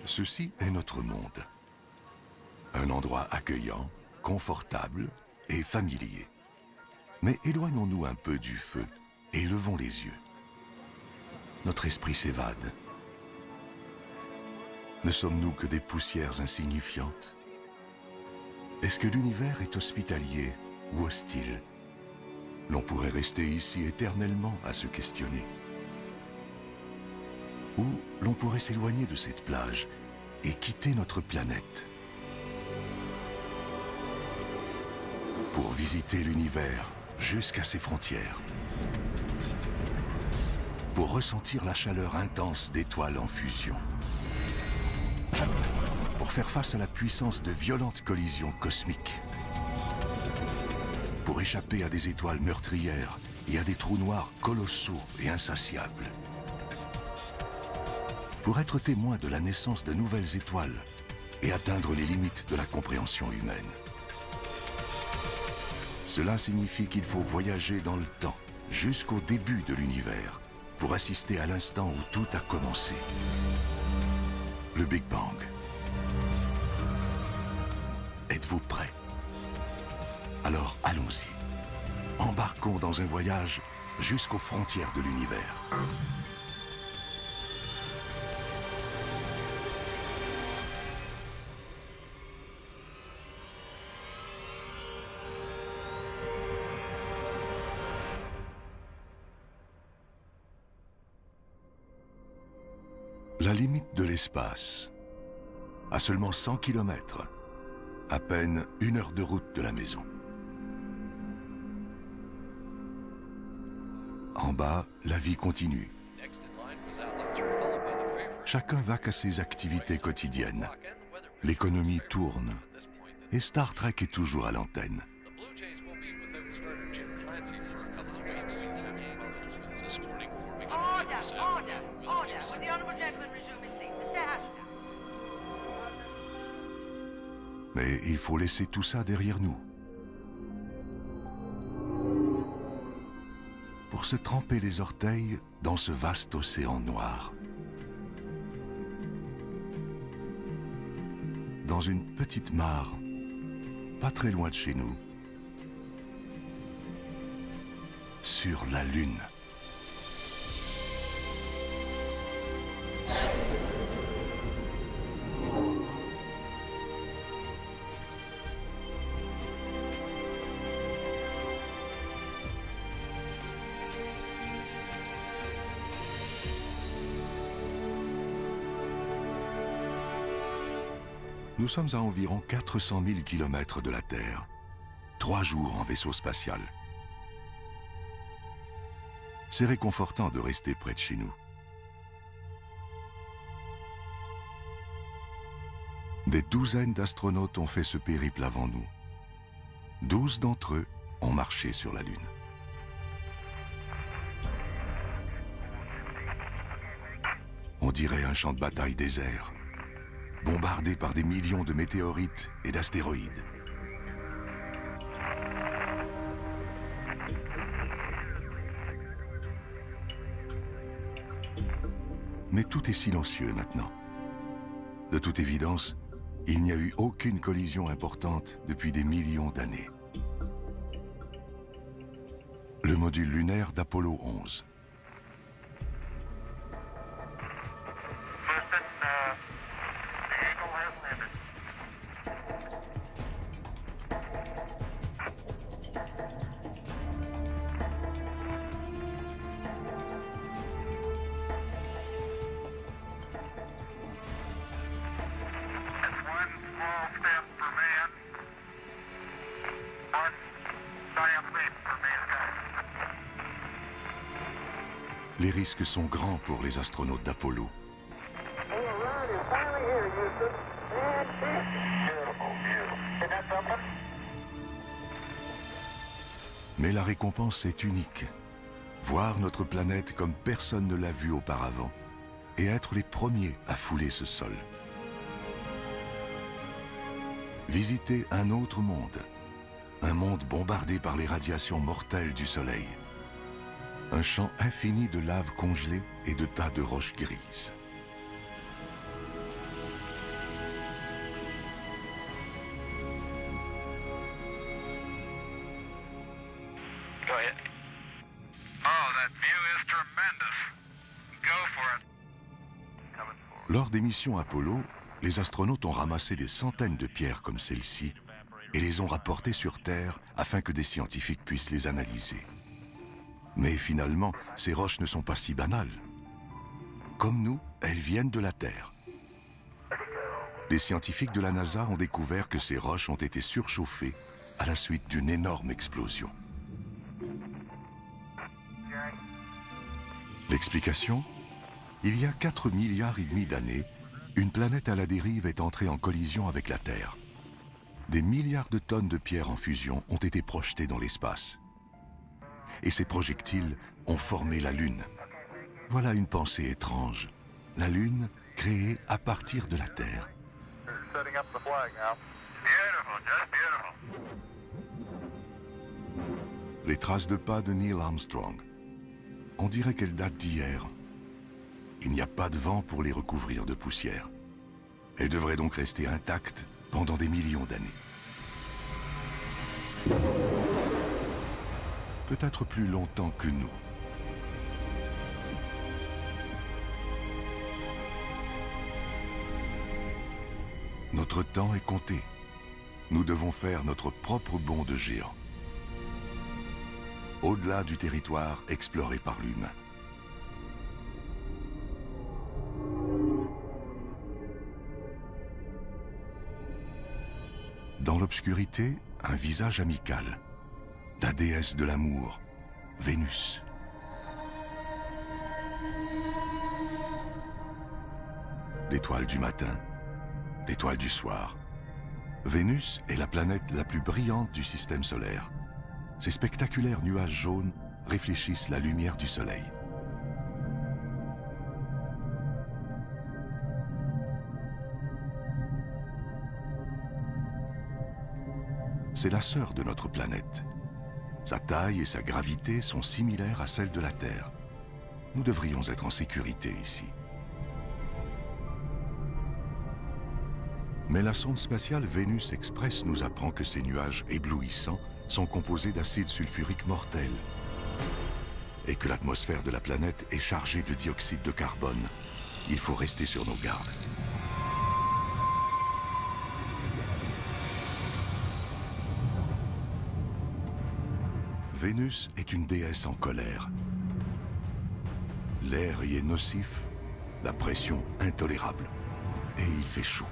Ceci est notre monde. Un endroit accueillant, confortable et familier. Mais éloignons-nous un peu du feu et levons les yeux. Notre esprit s'évade. Ne sommes-nous que des poussières insignifiantes? Est-ce que l'univers est hospitalier ou hostile? L'on pourrait rester ici éternellement à se questionner. Ou l'on pourrait s'éloigner de cette plage et quitter notre planète pour visiter l'univers jusqu'à ses frontières, pour ressentir la chaleur intense d'étoiles en fusion, pour faire face à la puissance de violentes collisions cosmiques, pour échapper à des étoiles meurtrières et à des trous noirs colossaux et insatiables, pour être témoin de la naissance de nouvelles étoiles et atteindre les limites de la compréhension humaine. Cela signifie qu'il faut voyager dans le temps, jusqu'au début de l'univers, pour assister à l'instant où tout a commencé. Le Big Bang. Êtes-vous prêts? Alors allons-y. Embarquons dans un voyage jusqu'aux frontières de l'univers. La limite de l'espace, à seulement 100 km, à peine 1 heure de route de la maison. En bas, la vie continue. Chacun vaque à ses activités quotidiennes. L'économie tourne. Et Star Trek est toujours à l'antenne. Mais il faut laisser tout ça derrière nous. Pour se tremper les orteils dans ce vaste océan noir. Dans une petite mare, pas très loin de chez nous, sur la Lune. Nous sommes à environ 400 000 km de la Terre. 3 jours en vaisseau spatial. C'est réconfortant de rester près de chez nous. Des douzaines d'astronautes ont fait ce périple avant nous. 12 d'entre eux ont marché sur la Lune. On dirait un champ de bataille désert, bombardé par des millions de météorites et d'astéroïdes. Mais tout est silencieux maintenant. De toute évidence, il n'y a eu aucune collision importante depuis des millions d'années. Le module lunaire d'Apollo 11. Les risques sont grands pour les astronautes d'Apollo. Mais la récompense est unique. Voir notre planète comme personne ne l'a vue auparavant et être les premiers à fouler ce sol. Visiter un autre monde. Un monde bombardé par les radiations mortelles du Soleil. Un champ infini de lave congelée et de tas de roches grises. Lors des missions Apollo, les astronautes ont ramassé des centaines de pierres comme celle-ci et les ont rapportées sur Terre afin que des scientifiques puissent les analyser. Mais finalement, ces roches ne sont pas si banales. Comme nous, elles viennent de la Terre. Les scientifiques de la NASA ont découvert que ces roches ont été surchauffées à la suite d'une énorme explosion. L'explication ? Il y a 4,5 milliards d'années, une planète à la dérive est entrée en collision avec la Terre. Des milliards de tonnes de pierres en fusion ont été projetées dans l'espace. Et ces projectiles ont formé la Lune. Voilà une pensée étrange. La Lune créée à partir de la Terre. Les traces de pas de Neil Armstrong. On dirait qu'elles datent d'hier. Il n'y a pas de vent pour les recouvrir de poussière. Elles devraient donc rester intactes pendant des millions d'années. Peut-être plus longtemps que nous. Notre temps est compté. Nous devons faire notre propre bond de géant. Au-delà du territoire exploré par l'humain. Dans l'obscurité, un visage amical. La déesse de l'amour, Vénus. L'étoile du matin, l'étoile du soir. Vénus est la planète la plus brillante du système solaire. Ces spectaculaires nuages jaunes réfléchissent la lumière du soleil. C'est la sœur de notre planète. Sa taille et sa gravité sont similaires à celles de la Terre. Nous devrions être en sécurité ici. Mais la sonde spatiale Vénus Express nous apprend que ces nuages éblouissants sont composés d'acide sulfurique mortel et que l'atmosphère de la planète est chargée de dioxyde de carbone. Il faut rester sur nos gardes. Vénus est une déesse en colère. L'air y est nocif, la pression intolérable, et il fait chaud.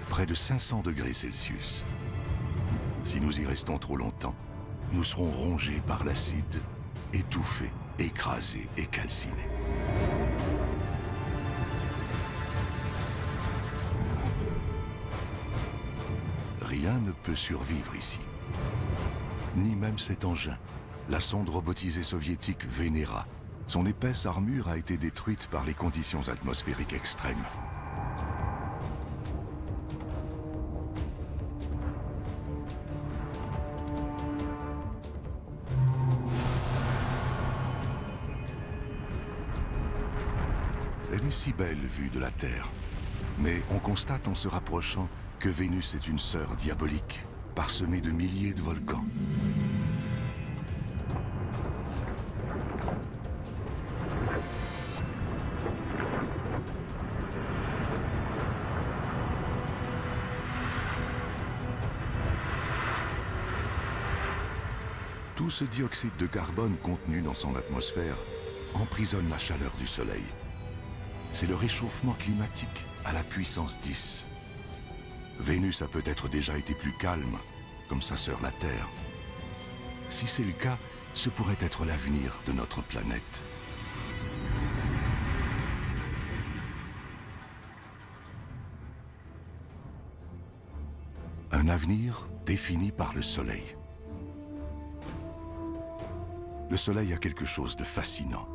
Près de 500 degrés Celsius. Si nous y restons trop longtemps, nous serons rongés par l'acide, étouffés, écrasés et calcinés. Rien ne peut survivre ici. Ni même cet engin, la sonde robotisée soviétique Venera. Son épaisse armure a été détruite par les conditions atmosphériques extrêmes. Elle est si belle vue de la Terre. Mais on constate en se rapprochant que Vénus est une sœur diabolique, parsemée de milliers de volcans. Tout ce dioxyde de carbone contenu dans son atmosphère emprisonne la chaleur du Soleil. C'est le réchauffement climatique à la puissance 10. Vénus a peut-être déjà été plus calme, comme sa sœur la Terre. Si c'est le cas, ce pourrait être l'avenir de notre planète. Un avenir défini par le Soleil. Le Soleil a quelque chose de fascinant.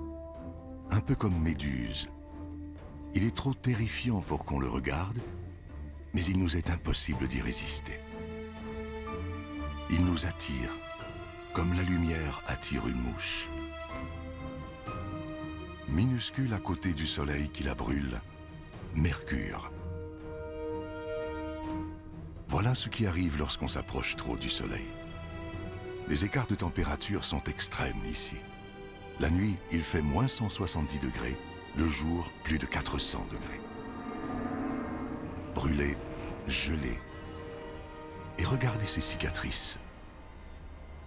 Un peu comme Méduse. Il est trop terrifiant pour qu'on le regarde, mais il nous est impossible d'y résister. Il nous attire, comme la lumière attire une mouche. Minuscule à côté du Soleil qui la brûle, Mercure. Voilà ce qui arrive lorsqu'on s'approche trop du Soleil. Les écarts de température sont extrêmes ici. La nuit, il fait moins 170 degrés, le jour, plus de 400 degrés. Brûlé, gelé. Et regardez ces cicatrices.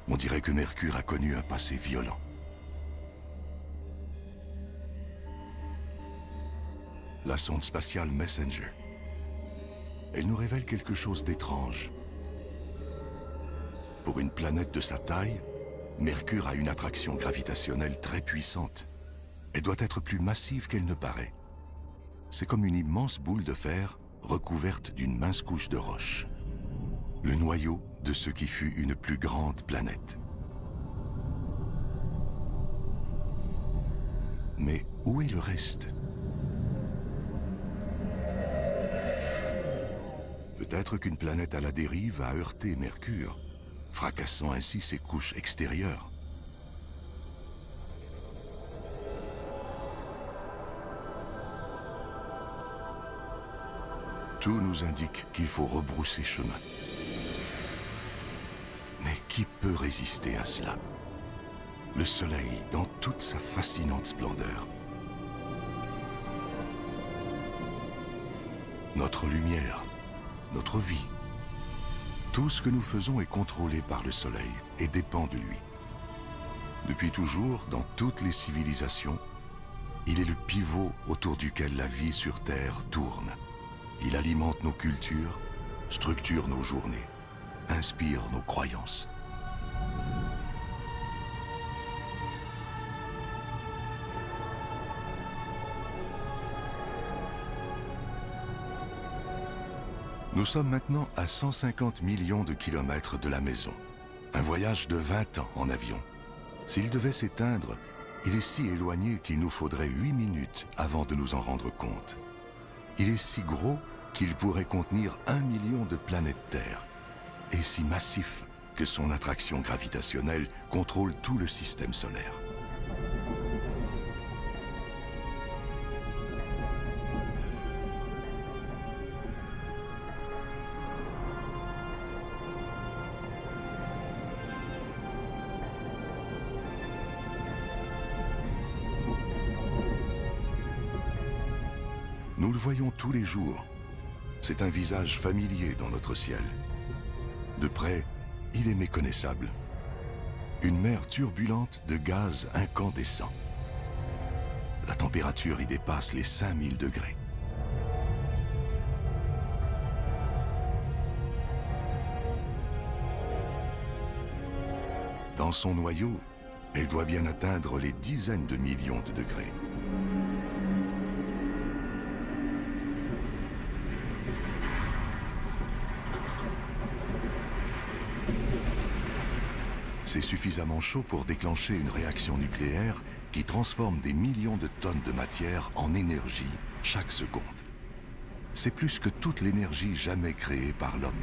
On dirait que Mercure a connu un passé violent. La sonde spatiale Messenger. Elle nous révèle quelque chose d'étrange. Pour une planète de sa taille, Mercure a une attraction gravitationnelle très puissante. Elle doit être plus massive qu'elle ne paraît. C'est comme une immense boule de fer recouverte d'une mince couche de roche. Le noyau de ce qui fut une plus grande planète. Mais où est le reste? Peut-être qu'une planète à la dérive a heurté Mercure, fracassant ainsi ses couches extérieures. Tout nous indique qu'il faut rebrousser chemin. Mais qui peut résister à cela? Le soleil dans toute sa fascinante splendeur. Notre lumière, notre vie. Tout ce que nous faisons est contrôlé par le soleil et dépend de lui. Depuis toujours, dans toutes les civilisations, il est le pivot autour duquel la vie sur Terre tourne. Il alimente nos cultures, structure nos journées, inspire nos croyances. Nous sommes maintenant à 150 millions de kilomètres de la maison. Un voyage de 20 ans en avion. S'il devait s'éteindre, il est si éloigné qu'il nous faudrait 8 minutes avant de nous en rendre compte. Il est si gros qu'il pourrait contenir 1 million de planètes Terre, et si massif que son attraction gravitationnelle contrôle tout le système solaire. Nous le voyons tous les jours. C'est un visage familier dans notre ciel. De près, il est méconnaissable. Une mer turbulente de gaz incandescents. La température y dépasse les 5000 degrés. Dans son noyau, elle doit bien atteindre les dizaines de millions de degrés. C'est suffisamment chaud pour déclencher une réaction nucléaire qui transforme des millions de tonnes de matière en énergie chaque seconde. C'est plus que toute l'énergie jamais créée par l'homme.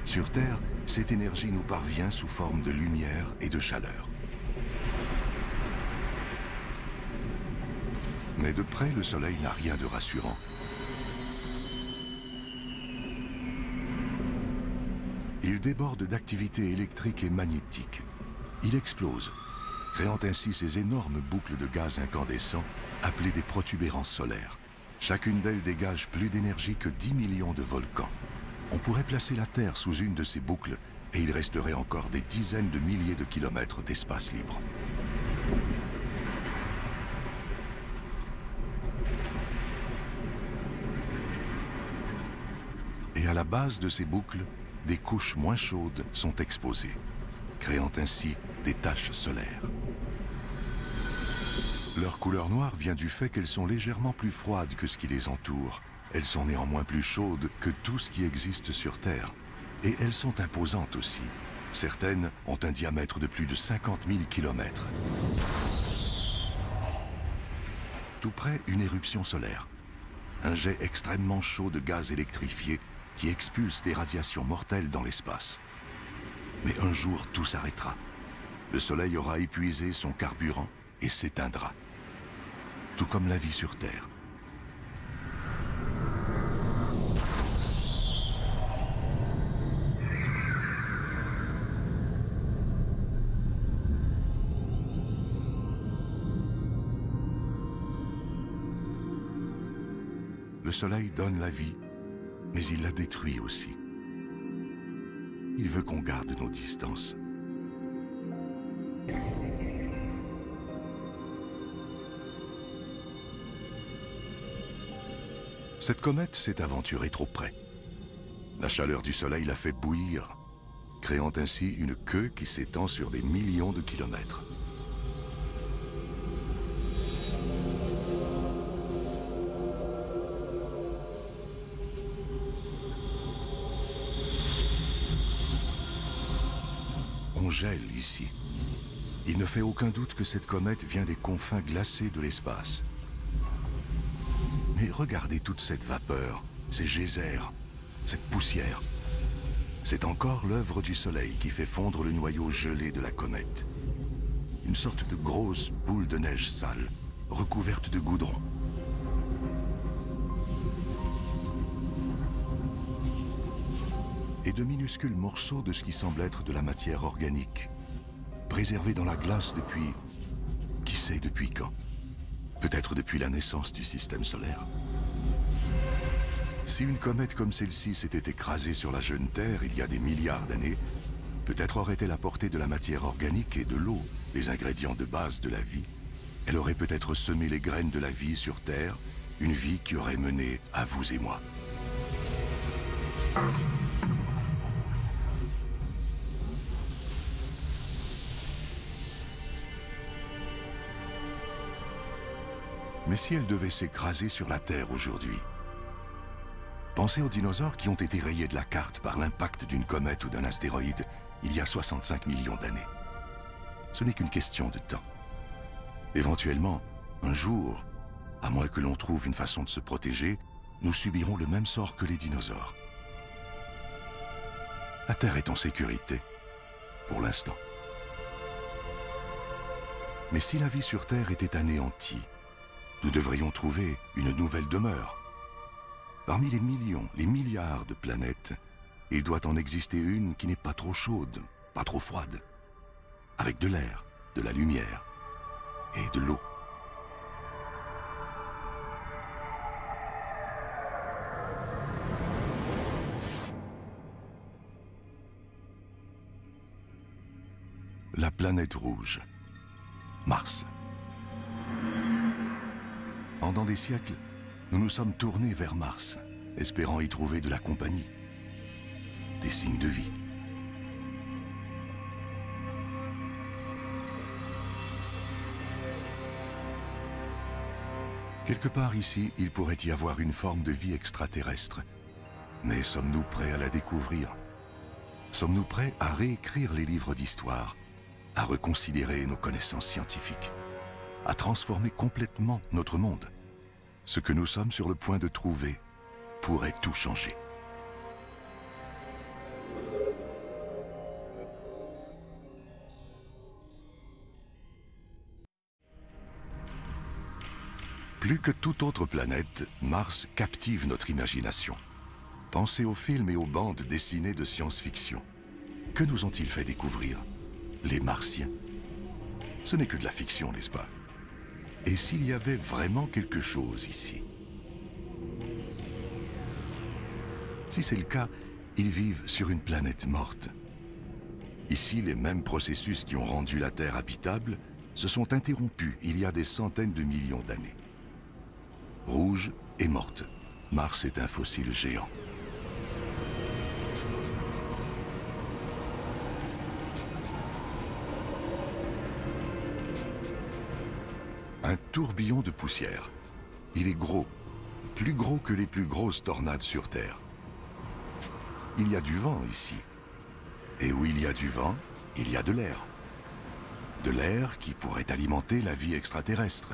Sur Terre, cette énergie nous parvient sous forme de lumière et de chaleur. Mais de près, le Soleil n'a rien de rassurant. Il déborde d'activité électrique et magnétique. Il explose, créant ainsi ces énormes boucles de gaz incandescents appelées des protubérances solaires. Chacune d'elles dégage plus d'énergie que 10 millions de volcans. On pourrait placer la Terre sous une de ces boucles et il resterait encore des dizaines de milliers de kilomètres d'espace libre. Et à la base de ces boucles, des couches moins chaudes sont exposées, créant ainsi des taches solaires. Leur couleur noire vient du fait qu'elles sont légèrement plus froides que ce qui les entoure. Elles sont néanmoins plus chaudes que tout ce qui existe sur Terre. Et elles sont imposantes aussi. Certaines ont un diamètre de plus de 50 000 kilomètres. Tout près, une éruption solaire. Un jet extrêmement chaud de gaz électrifié qui expulse des radiations mortelles dans l'espace. Mais un jour, tout s'arrêtera. Le Soleil aura épuisé son carburant et s'éteindra. Tout comme la vie sur Terre. le Soleil donne la vie, mais il la détruit aussi. Il veut qu'on garde nos distances. Cette comète s'est aventurée trop près. La chaleur du Soleil l'a fait bouillir, créant ainsi une queue qui s'étend sur des millions de kilomètres. On gèle ici. Il ne fait aucun doute que cette comète vient des confins glacés de l'espace. Mais regardez toute cette vapeur, ces geysers, cette poussière. C'est encore l'œuvre du Soleil qui fait fondre le noyau gelé de la comète. Une sorte de grosse boule de neige sale, recouverte de goudron. Et de minuscules morceaux de ce qui semble être de la matière organique, préservés dans la glace depuis... qui sait depuis quand? Peut-être depuis la naissance du système solaire. Si une comète comme celle-ci s'était écrasée sur la jeune Terre il y a des milliards d'années, peut-être aurait-elle apporté de la matière organique et de l'eau, les ingrédients de base de la vie. Elle aurait peut-être semé les graines de la vie sur Terre, une vie qui aurait mené à vous et moi. Mais si elle devait s'écraser sur la Terre aujourd'hui, pensez aux dinosaures qui ont été rayés de la carte par l'impact d'une comète ou d'un astéroïde il y a 65 millions d'années. Ce n'est qu'une question de temps. Éventuellement, un jour, à moins que l'on trouve une façon de se protéger, nous subirons le même sort que les dinosaures. La Terre est en sécurité, pour l'instant. Mais si la vie sur Terre était anéantie, nous devrions trouver une nouvelle demeure. Parmi les millions, les milliards de planètes, il doit en exister une qui n'est pas trop chaude, pas trop froide, avec de l'air, de la lumière et de l'eau. La planète rouge, Mars. Pendant des siècles, nous nous sommes tournés vers Mars, espérant y trouver de la compagnie, des signes de vie. Quelque part ici, il pourrait y avoir une forme de vie extraterrestre. Mais sommes-nous prêts à la découvrir? Sommes-nous prêts à réécrire les livres d'histoire, à reconsidérer nos connaissances scientifiques, à transformer complètement notre monde? Ce que nous sommes sur le point de trouver pourrait tout changer. Plus que toute autre planète, Mars captive notre imagination. Pensez aux films et aux bandes dessinées de science-fiction. Que nous ont-ils fait découvrir? Les Martiens. Ce n'est que de la fiction, n'est-ce pas? Et s'il y avait vraiment quelque chose ici? Si c'est le cas, ils vivent sur une planète morte. Ici, les mêmes processus qui ont rendu la Terre habitable se sont interrompus il y a des centaines de millions d'années. Rouge et morte, Mars est un fossile géant. Un tourbillon de poussière. Il est gros, plus gros que les plus grosses tornades sur Terre. Il y a du vent ici. Et où il y a du vent, il y a de l'air. De l'air qui pourrait alimenter la vie extraterrestre.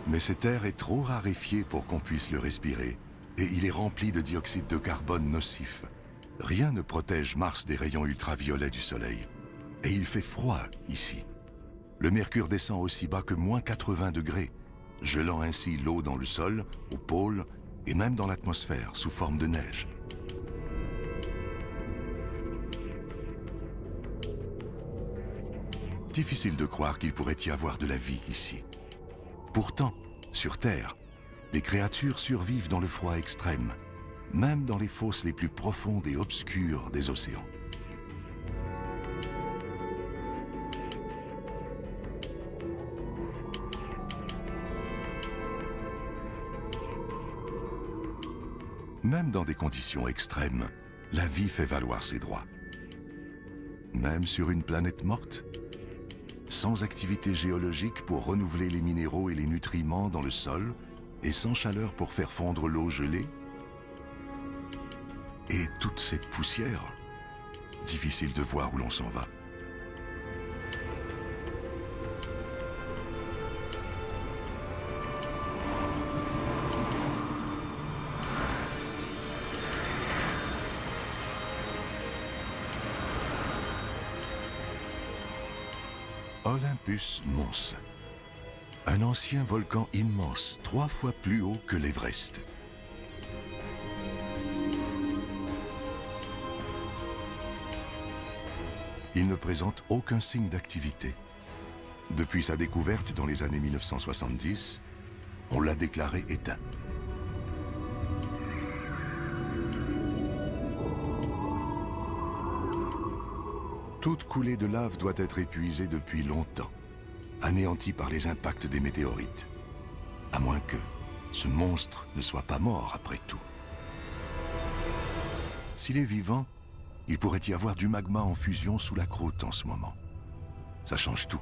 Mais cet air est trop raréfié pour qu'on puisse le respirer, et il est rempli de dioxyde de carbone nocif. Rien ne protège Mars des rayons ultraviolets du Soleil. Et il fait froid ici. Le mercure descend aussi bas que -80 degrés, gelant ainsi l'eau dans le sol, au pôle et même dans l'atmosphère sous forme de neige. Difficile de croire qu'il pourrait y avoir de la vie ici. Pourtant, Sur Terre, les créatures survivent dans le froid extrême, même dans les fosses les plus profondes et obscures des océans. Même dans des conditions extrêmes, la vie fait valoir ses droits. Même sur une planète morte, sans activité géologique pour renouveler les minéraux et les nutriments dans le sol, et sans chaleur pour faire fondre l'eau gelée, et toute cette poussière, difficile de voir où l'on s'en va. Olympus Mons, un ancien volcan immense, 3 fois plus haut que l'Everest. Il ne présente aucun signe d'activité. Depuis sa découverte dans les années 1970, on l'a déclaré éteint. Toute coulée de lave doit être épuisée depuis longtemps, anéantie par les impacts des météorites. À moins que ce monstre ne soit pas mort après tout. S'il est vivant, il pourrait y avoir du magma en fusion sous la croûte en ce moment. Ça change tout.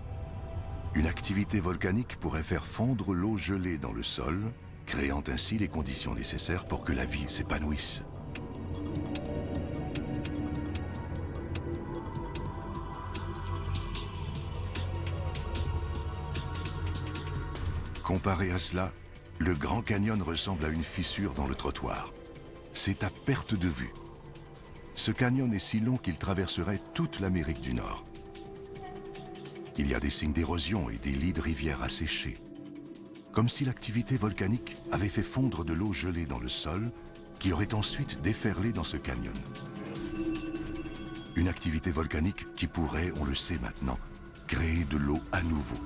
Une activité volcanique pourrait faire fondre l'eau gelée dans le sol, créant ainsi les conditions nécessaires pour que la vie s'épanouisse. Comparé à cela, le Grand Canyon ressemble à une fissure dans le trottoir. C'est à perte de vue. Ce canyon est si long qu'il traverserait toute l'Amérique du Nord. Il y a des signes d'érosion et des lits de rivières asséchés. Comme si l'activité volcanique avait fait fondre de l'eau gelée dans le sol, qui aurait ensuite déferlé dans ce canyon. Une activité volcanique qui pourrait, on le sait maintenant, créer de l'eau à nouveau.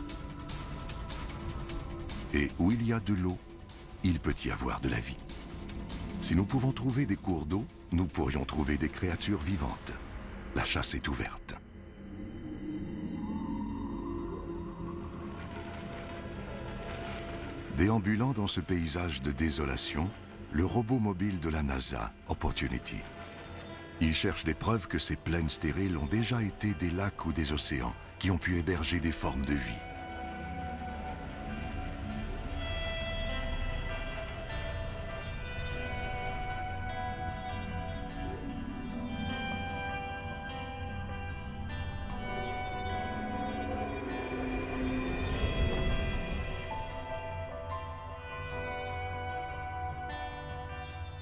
Et où il y a de l'eau, il peut y avoir de la vie. Si nous pouvons trouver des cours d'eau, nous pourrions trouver des créatures vivantes. La chasse est ouverte. Déambulant dans ce paysage de désolation, le robot mobile de la NASA, Opportunity. Il cherche des preuves que ces plaines stériles ont déjà été des lacs ou des océans qui ont pu héberger des formes de vie.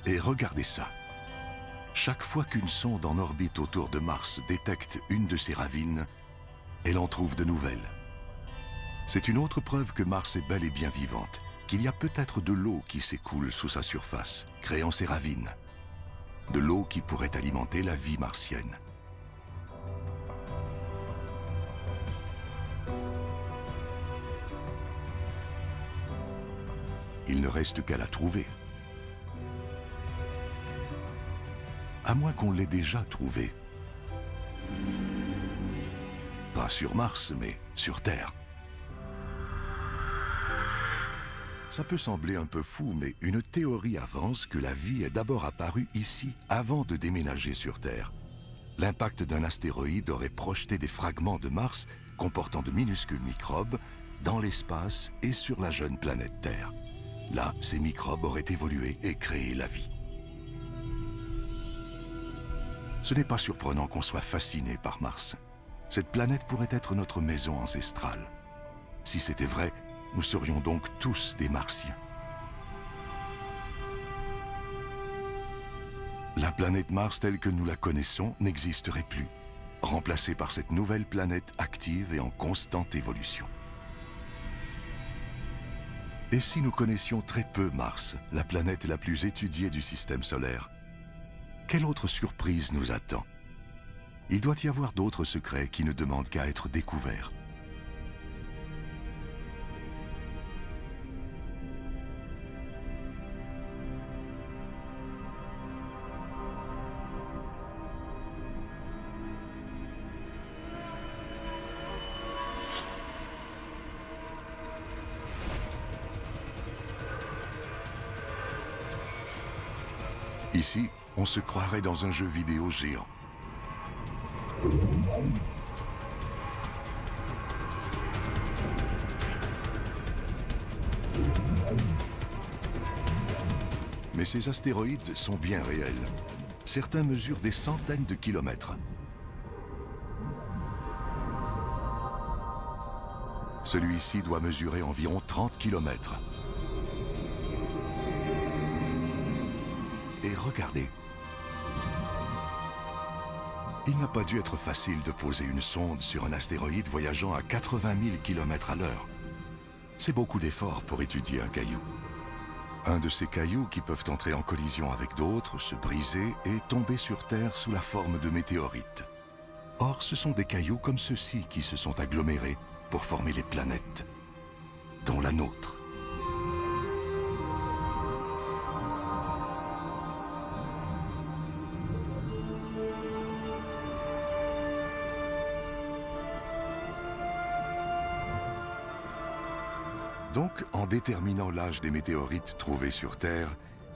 Et regardez ça. Chaque fois qu'une sonde en orbite autour de Mars détecte une de ces ravines, elle en trouve de nouvelles. C'est une autre preuve que Mars est bel et bien vivante, qu'il y a peut-être de l'eau qui s'écoule sous sa surface, créant ces ravines. De l'eau qui pourrait alimenter la vie martienne. Il ne reste qu'à la trouver. À moins qu'on l'ait déjà trouvée. Pas sur Mars, mais sur Terre. Ça peut sembler un peu fou, mais une théorie avance que la vie est d'abord apparue ici avant de déménager sur Terre. L'impact d'un astéroïde aurait projeté des fragments de Mars comportant de minuscules microbes dans l'espace et sur la jeune planète Terre. Là, ces microbes auraient évolué et créé la vie. Ce n'est pas surprenant qu'on soit fasciné par Mars. Cette planète pourrait être notre maison ancestrale. Si c'était vrai, nous serions donc tous des Martiens. La planète Mars telle que nous la connaissons n'existerait plus, remplacée par cette nouvelle planète active et en constante évolution. Et si nous connaissions très peu Mars, la planète la plus étudiée du système solaire, quelle autre surprise nous attend? Il doit y avoir d'autres secrets qui ne demandent qu'à être découverts. Ici, on se croirait dans un jeu vidéo géant. Mais ces astéroïdes sont bien réels. Certains mesurent des centaines de kilomètres. Celui-ci doit mesurer environ 30 kilomètres. Et regardez. Il n'a pas dû être facile de poser une sonde sur un astéroïde voyageant à 80 000 km à l'heure. C'est beaucoup d'efforts pour étudier un caillou. Un de ces cailloux qui peuvent entrer en collision avec d'autres, se briser et tomber sur Terre sous la forme de météorites. Or, ce sont des cailloux comme ceux-ci qui se sont agglomérés pour former les planètes, dont la nôtre. Donc, en déterminant l'âge des météorites trouvés sur Terre,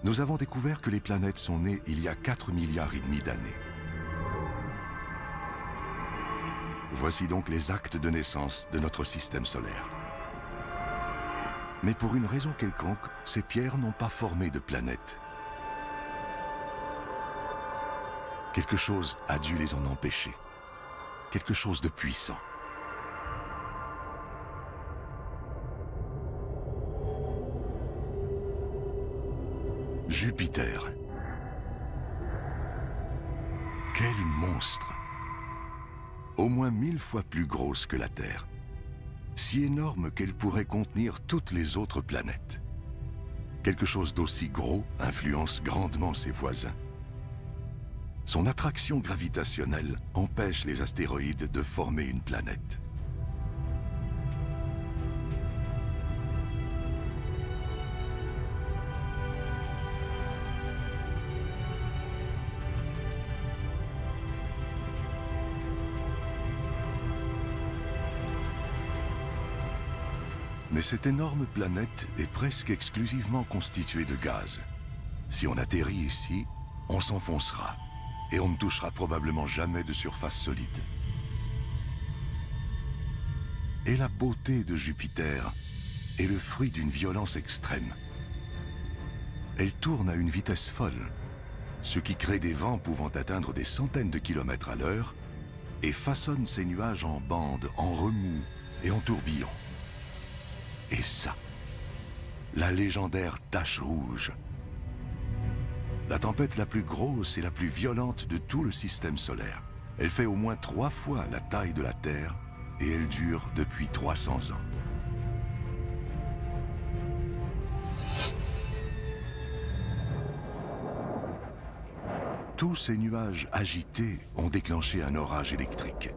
nous avons découvert que les planètes sont nées il y a 4,5 milliards d'années. Voici donc les actes de naissance de notre système solaire. Mais pour une raison quelconque, ces pierres n'ont pas formé de planètes. Quelque chose a dû les en empêcher. Quelque chose de puissant. Jupiter. Quel monstre! Au moins 1000 fois plus grosse que la Terre. Si énorme qu'elle pourrait contenir toutes les autres planètes. Quelque chose d'aussi gros influence grandement ses voisins. Son attraction gravitationnelle empêche les astéroïdes de former une planète. Mais cette énorme planète est presque exclusivement constituée de gaz. Si on atterrit ici, on s'enfoncera et on ne touchera probablement jamais de surface solide. Et la beauté de Jupiter est le fruit d'une violence extrême. Elle tourne à une vitesse folle, ce qui crée des vents pouvant atteindre des centaines de kilomètres à l'heure et façonne ces nuages en bandes, en remous et en tourbillons. Et ça, la légendaire tache rouge. La tempête la plus grosse et la plus violente de tout le système solaire. Elle fait au moins 3 fois la taille de la Terre et elle dure depuis 300 ans. Tous ces nuages agités ont déclenché un orage électrique.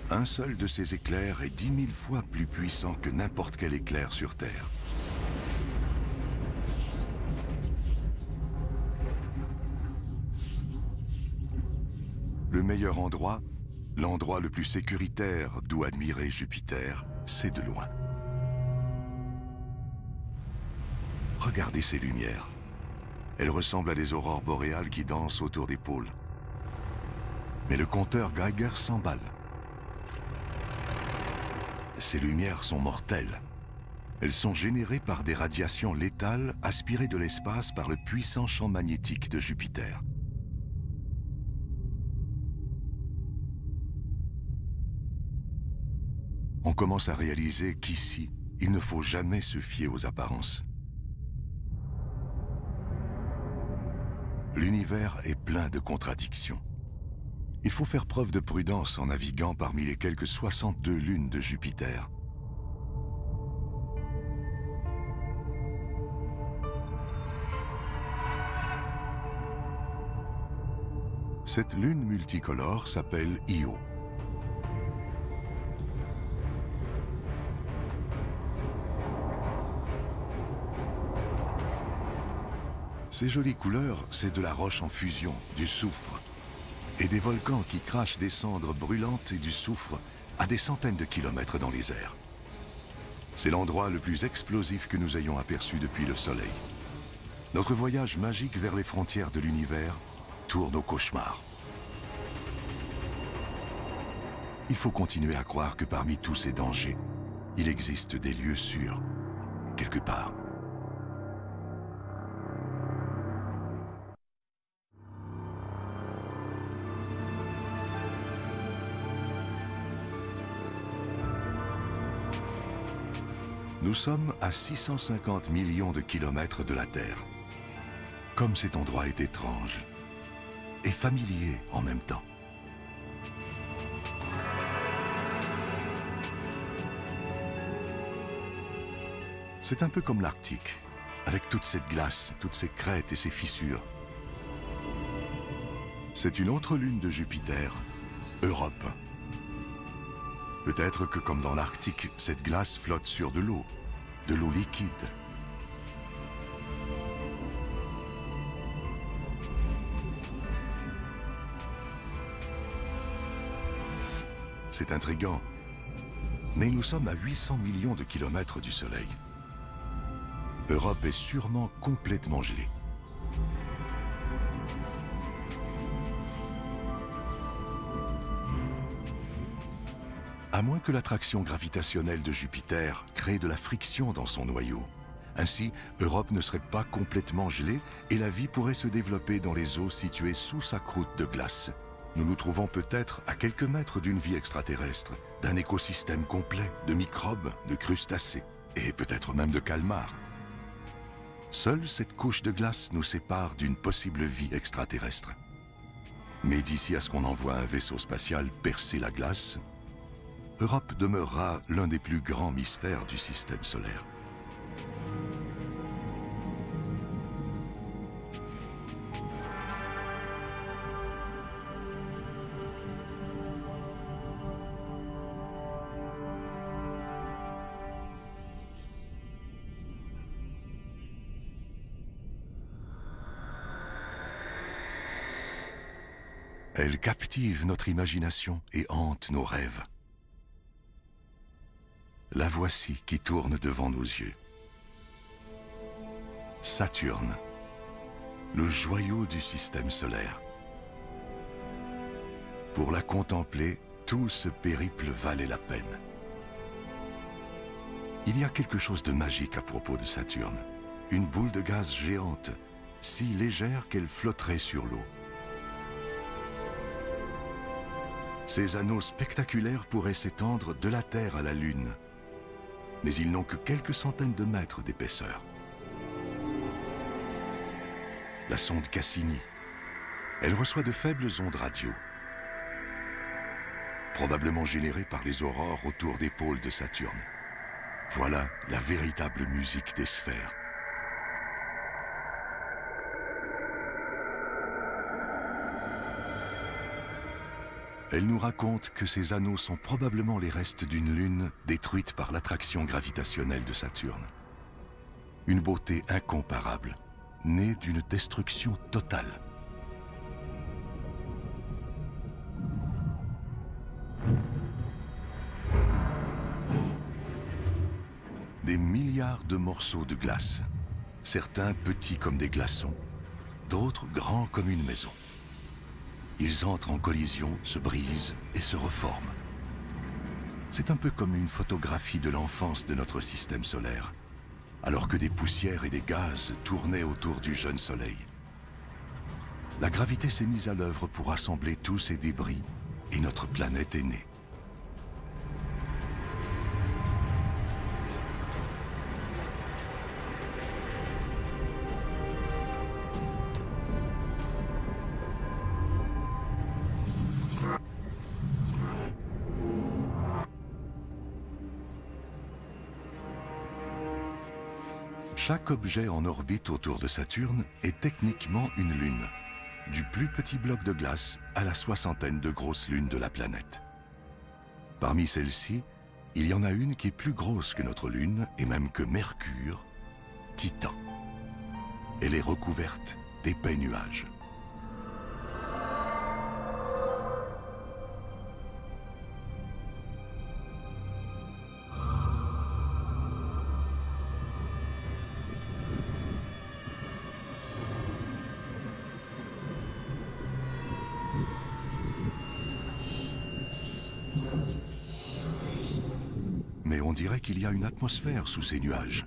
Un seul de ces éclairs est 10 000 fois plus puissant que n'importe quel éclair sur Terre. Le meilleur endroit, l'endroit le plus sécuritaire d'où admirer Jupiter, c'est de loin. Regardez ces lumières. Elles ressemblent à des aurores boréales qui dansent autour des pôles. Mais le compteur Geiger s'emballe. Ces lumières sont mortelles. Elles sont générées par des radiations létales aspirées de l'espace par le puissant champ magnétique de Jupiter. On commence à réaliser qu'ici, il ne faut jamais se fier aux apparences. L'univers est plein de contradictions. Il faut faire preuve de prudence en naviguant parmi les quelques 62 lunes de Jupiter. Cette lune multicolore s'appelle Io. Ces jolies couleurs, c'est de la roche en fusion, du soufre, et des volcans qui crachent des cendres brûlantes et du soufre à des centaines de kilomètres dans les airs. C'est l'endroit le plus explosif que nous ayons aperçu depuis le Soleil. Notre voyage magique vers les frontières de l'univers tourne au cauchemar. Il faut continuer à croire que parmi tous ces dangers, il existe des lieux sûrs, quelque part. Nous sommes à 650 millions de kilomètres de la Terre. Comme cet endroit est étrange et familier en même temps. C'est un peu comme l'Arctique, avec toute cette glace, toutes ces crêtes et ces fissures. C'est une autre lune de Jupiter, Europe. Peut-être que comme dans l'Arctique, cette glace flotte sur de l'eau liquide. C'est intriguant, mais nous sommes à 800 millions de kilomètres du Soleil. Europe est sûrement complètement gelée. À moins que l'attraction gravitationnelle de Jupiter crée de la friction dans son noyau. Ainsi, Europe ne serait pas complètement gelée et la vie pourrait se développer dans les eaux situées sous sa croûte de glace. Nous nous trouvons peut-être à quelques mètres d'une vie extraterrestre, d'un écosystème complet de microbes, de crustacés et peut-être même de calmars. Seule cette couche de glace nous sépare d'une possible vie extraterrestre. Mais d'ici à ce qu'on envoie un vaisseau spatial percer la glace, Europe demeurera l'un des plus grands mystères du système solaire. Elle captive notre imagination et hante nos rêves. La voici qui tourne devant nos yeux. Saturne, le joyau du système solaire. Pour la contempler, tout ce périple valait la peine. Il y a quelque chose de magique à propos de Saturne. Une boule de gaz géante, si légère qu'elle flotterait sur l'eau. Ces anneaux spectaculaires pourraient s'étendre de la Terre à la Lune. Mais ils n'ont que quelques centaines de mètres d'épaisseur. La sonde Cassini, elle reçoit de faibles ondes radio, probablement générées par les aurores autour des pôles de Saturne. Voilà la véritable musique des sphères. Elle nous raconte que ces anneaux sont probablement les restes d'une lune détruite par l'attraction gravitationnelle de Saturne. Une beauté incomparable, née d'une destruction totale. Des milliards de morceaux de glace, certains petits comme des glaçons, d'autres grands comme une maison. Ils entrent en collision, se brisent et se reforment. C'est un peu comme une photographie de l'enfance de notre système solaire, alors que des poussières et des gaz tournaient autour du jeune soleil. La gravité s'est mise à l'œuvre pour rassembler tous ces débris et notre planète est née. Chaque objet en orbite autour de Saturne est techniquement une lune, du plus petit bloc de glace à la soixantaine de grosses lunes de la planète. Parmi celles-ci, il y en a une qui est plus grosse que notre lune et même que Mercure, Titan. Elle est recouverte d'épais nuages. mais on dirait qu'il y a une atmosphère sous ces nuages.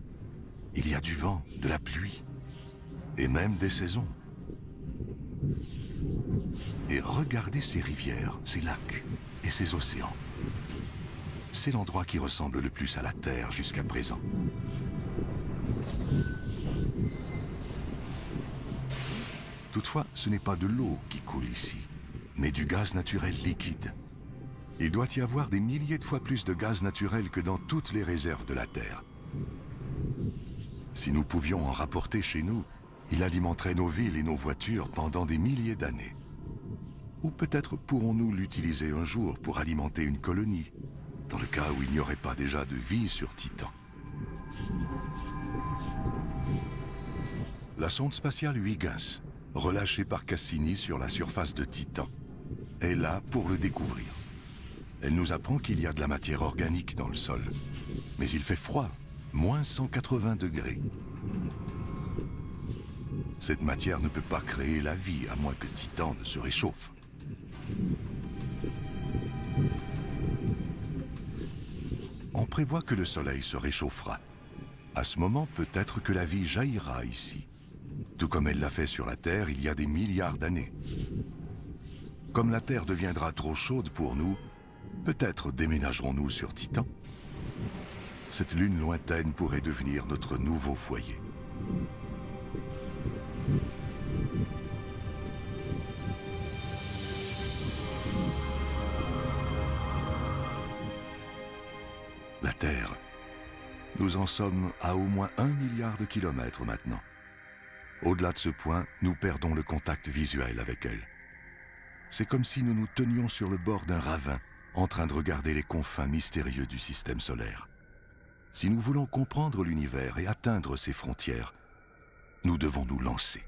Il y a du vent, de la pluie, et même des saisons. Et regardez ces rivières, ces lacs et ces océans. C'est l'endroit qui ressemble le plus à la Terre jusqu'à présent. Toutefois, ce n'est pas de l'eau qui coule ici, mais du gaz naturel liquide. Il doit y avoir des milliers de fois plus de gaz naturel que dans toutes les réserves de la Terre. Si nous pouvions en rapporter chez nous, il alimenterait nos villes et nos voitures pendant des milliers d'années. Ou peut-être pourrons-nous l'utiliser un jour pour alimenter une colonie, dans le cas où il n'y aurait pas déjà de vie sur Titan. La sonde spatiale Huygens, relâchée par Cassini sur la surface de Titan, est là pour le découvrir. Elle nous apprend qu'il y a de la matière organique dans le sol, mais il fait froid, moins 180 degrés. Cette matière ne peut pas créer la vie, à moins que Titan ne se réchauffe. On prévoit que le Soleil se réchauffera. À ce moment, peut-être que la vie jaillira ici, tout comme elle l'a fait sur la Terre il y a des milliards d'années. Comme la Terre deviendra trop chaude pour nous, peut-être déménagerons-nous sur Titan. Cette lune lointaine pourrait devenir notre nouveau foyer. La Terre. Nous en sommes à au moins 1 milliard de kilomètres maintenant. Au-delà de ce point, nous perdons le contact visuel avec elle. C'est comme si nous nous tenions sur le bord d'un ravin, en train de regarder les confins mystérieux du système solaire. Si nous voulons comprendre l'univers et atteindre ses frontières, nous devons nous lancer.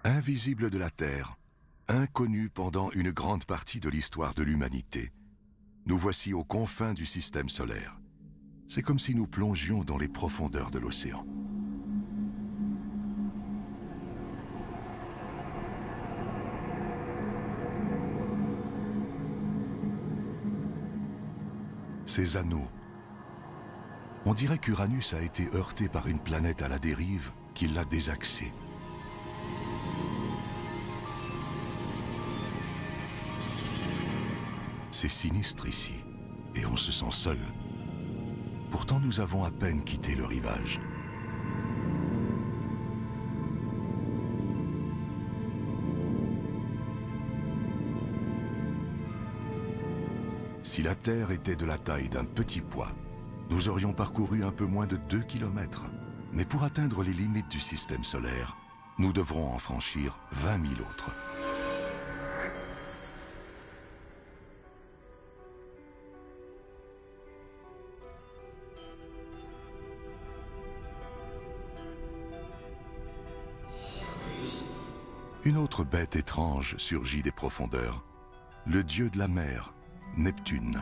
Invisible de la Terre, inconnu pendant une grande partie de l'histoire de l'humanité, nous voici aux confins du système solaire. C'est comme si nous plongions dans les profondeurs de l'océan. Ces anneaux. On dirait qu'Uranus a été heurté par une planète à la dérive qui l'a désaxé. C'est sinistre ici, et on se sent seul. Pourtant, nous avons à peine quitté le rivage. Si la Terre était de la taille d'un petit pois, nous aurions parcouru un peu moins de 2 kilomètres. Mais pour atteindre les limites du système solaire, nous devrons en franchir 20 000 autres. Une autre bête étrange surgit des profondeurs, le dieu de la mer, Neptune.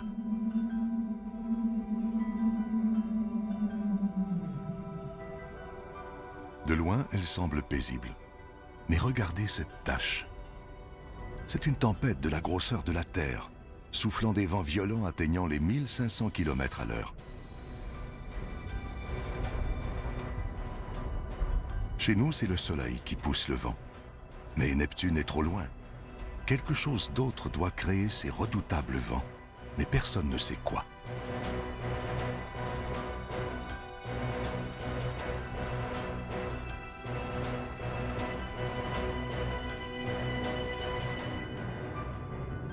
De loin, elle semble paisible. Mais regardez cette tache. C'est une tempête de la grosseur de la Terre, soufflant des vents violents atteignant les 1500 km à l'heure. Chez nous, c'est le Soleil qui pousse le vent. Mais Neptune est trop loin. Quelque chose d'autre doit créer ces redoutables vents, mais personne ne sait quoi.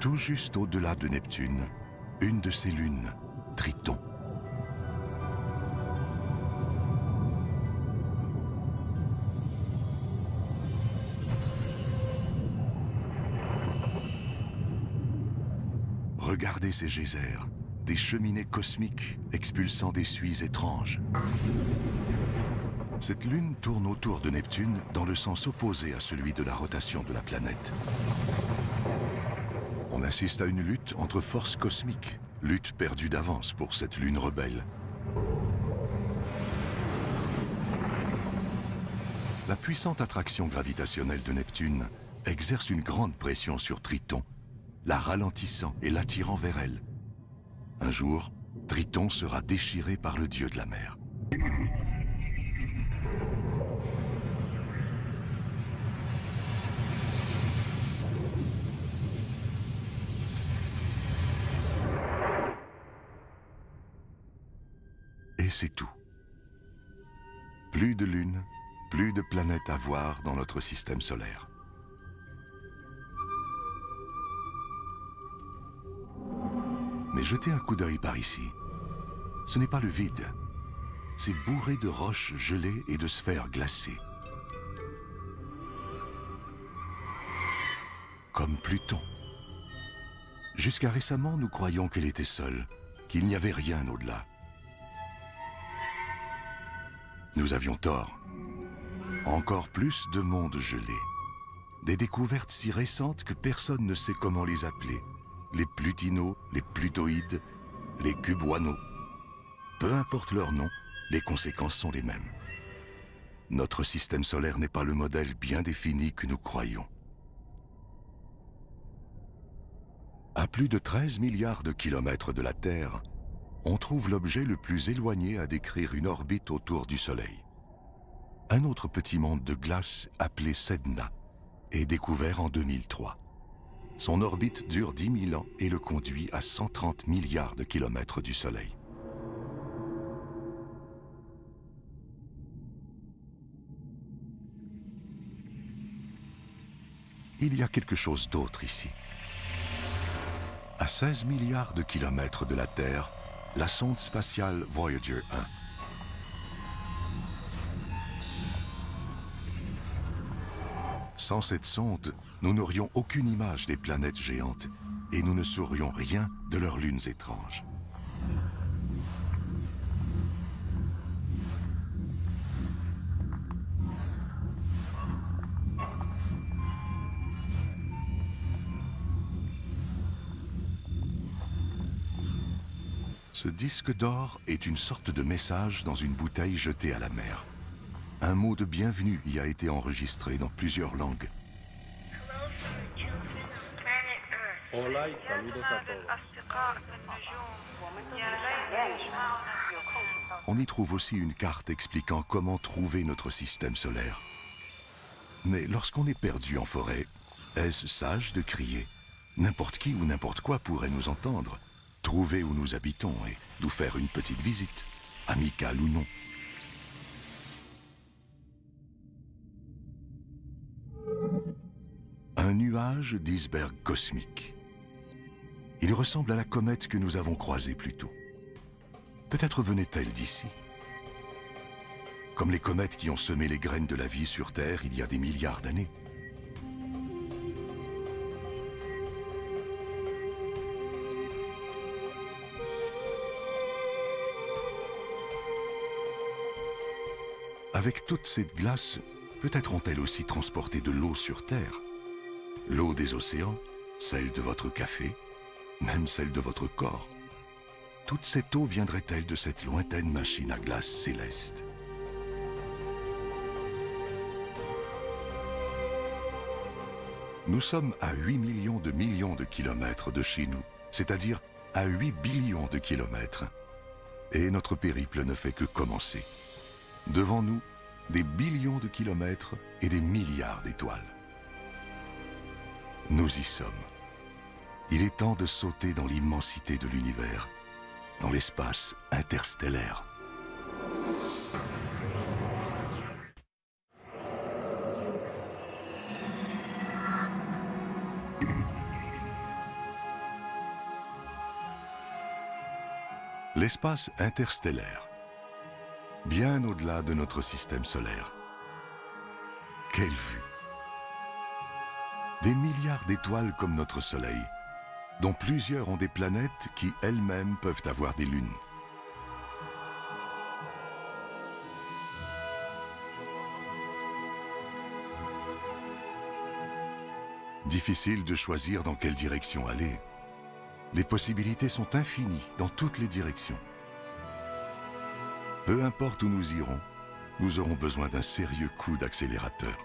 Tout juste au-delà de Neptune, une de ses lunes, Triton. Regardez ces geysers, des cheminées cosmiques expulsant des suies étranges. Cette lune tourne autour de Neptune dans le sens opposé à celui de la rotation de la planète. On assiste à une lutte entre forces cosmiques, lutte perdue d'avance pour cette lune rebelle. La puissante attraction gravitationnelle de Neptune exerce une grande pression sur Triton, la ralentissant et l'attirant vers elle. Un jour, Triton sera déchiré par le dieu de la mer. Et c'est tout. Plus de lunes, plus de planètes à voir dans notre système solaire. Mais jetez un coup d'œil par ici. Ce n'est pas le vide. C'est bourré de roches gelées et de sphères glacées. Comme Pluton. Jusqu'à récemment, nous croyions qu'elle était seule, qu'il n'y avait rien au-delà. Nous avions tort. Encore plus de mondes gelés. Des découvertes si récentes que personne ne sait comment les appeler. Les plutinos, les plutoïdes, les cuboinos. Peu importe leur nom, les conséquences sont les mêmes. Notre système solaire n'est pas le modèle bien défini que nous croyons. À plus de 13 milliards de kilomètres de la Terre, on trouve l'objet le plus éloigné à décrire une orbite autour du Soleil. Un autre petit monde de glace appelé Sedna est découvert en 2003. Son orbite dure 10 000 ans et le conduit à 130 milliards de kilomètres du Soleil. Il y a quelque chose d'autre ici. À 16 milliards de kilomètres de la Terre, la sonde spatiale Voyager 1. Sans cette sonde, nous n'aurions aucune image des planètes géantes et nous ne saurions rien de leurs lunes étranges. Ce disque d'or est une sorte de message dans une bouteille jetée à la mer. Un mot de bienvenue y a été enregistré dans plusieurs langues. Hola y saludos a todos. On y trouve aussi une carte expliquant comment trouver notre système solaire. Mais lorsqu'on est perdu en forêt, est-ce sage de crier? N'importe qui ou n'importe quoi pourrait nous entendre, trouver où nous habitons et nous faire une petite visite, amicale ou non. Un nuage d'iceberg cosmique. Il ressemble à la comète que nous avons croisée plus tôt. Peut-être venait-elle d'ici. Comme les comètes qui ont semé les graines de la vie sur Terre il y a des milliards d'années. Avec toute cette glace, peut-être ont-elles aussi transporté de l'eau sur Terre. L'eau des océans, celle de votre café, même celle de votre corps. Toute cette eau viendrait-elle de cette lointaine machine à glace céleste? Nous sommes à 8 millions de kilomètres de chez nous, c'est-à-dire à 8 billions de kilomètres. Et notre périple ne fait que commencer. Devant nous, des billions de kilomètres et des milliards d'étoiles. Nous y sommes. Il est temps de sauter dans l'immensité de l'univers, dans l'espace interstellaire. L'espace interstellaire. Bien au-delà de notre système solaire. Quelle vue! Des milliards d'étoiles comme notre Soleil, dont plusieurs ont des planètes qui elles-mêmes peuvent avoir des lunes. Difficile de choisir dans quelle direction aller. Les possibilités sont infinies dans toutes les directions. Peu importe où nous irons, nous aurons besoin d'un sérieux coup d'accélérateur.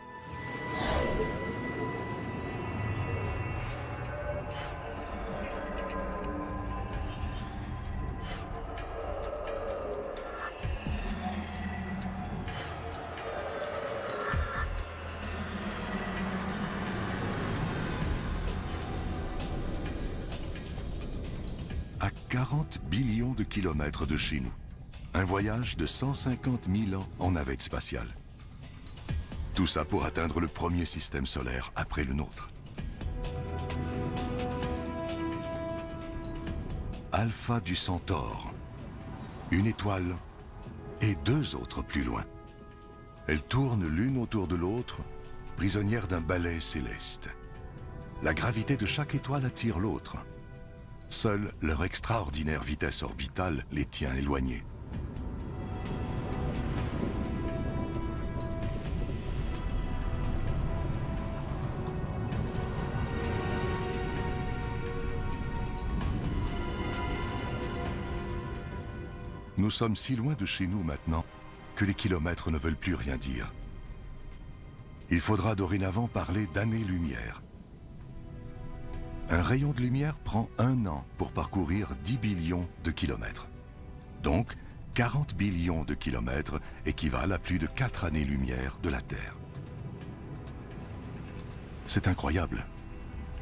À 40 billions de kilomètres de chez nous, un voyage de 150 000 ans en navette spatiale. Tout ça pour atteindre le premier système solaire après le nôtre. Alpha du Centaure, une étoile et deux autres plus loin. Elles tournent l'une autour de l'autre, prisonnières d'un balai céleste. La gravité de chaque étoile attire l'autre. Seule leur extraordinaire vitesse orbitale les tient éloignés. Nous sommes si loin de chez nous maintenant que les kilomètres ne veulent plus rien dire. Il faudra dorénavant parler d'années-lumière. Un rayon de lumière prend 1 an pour parcourir 10 billions de kilomètres. Donc, 40 billions de kilomètres équivalent à plus de 4 années-lumière de la Terre. C'est incroyable.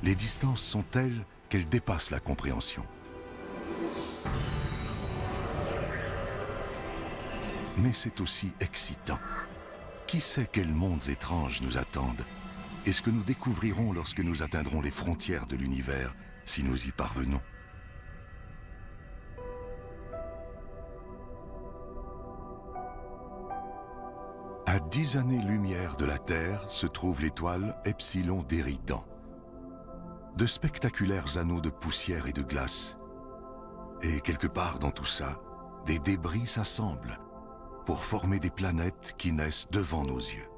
Les distances sont telles qu'elles dépassent la compréhension. Mais c'est aussi excitant. Qui sait quels mondes étranges nous attendent et ce que nous découvrirons lorsque nous atteindrons les frontières de l'univers, si nous y parvenons. À 10 années-lumière de la Terre se trouve l'étoile Epsilon d'Éridan. De spectaculaires anneaux de poussière et de glace. Et quelque part dans tout ça, des débris s'assemblent pour former des planètes qui naissent devant nos yeux.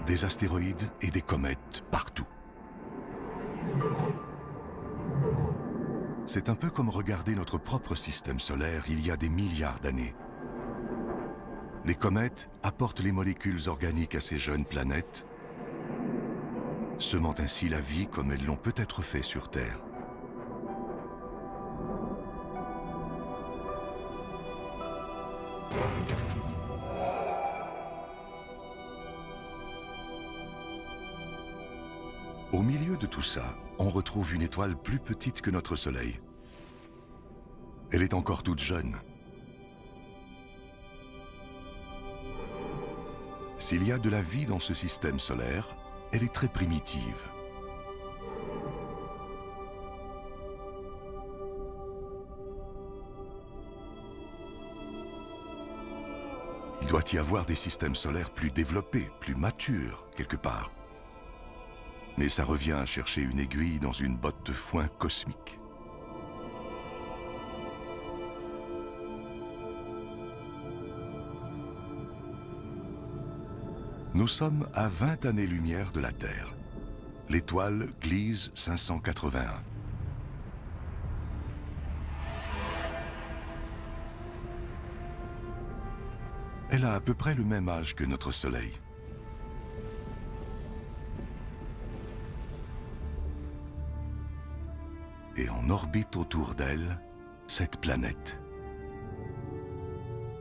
Des astéroïdes et des comètes partout. C'est un peu comme regarder notre propre système solaire il y a des milliards d'années. Les comètes apportent les molécules organiques à ces jeunes planètes, semant ainsi la vie comme elles l'ont peut-être fait sur Terre. Au milieu de tout ça, on retrouve une étoile plus petite que notre Soleil. Elle est encore toute jeune. S'il y a de la vie dans ce système solaire, elle est très primitive. Il doit y avoir des systèmes solaires plus développés, plus matures, quelque part. Mais ça revient à chercher une aiguille dans une botte de foin cosmique. Nous sommes à 20 années-lumière de la Terre. L'étoile Gliese 581. Elle a à peu près le même âge que notre Soleil. Et en orbite autour d'elle, cette planète.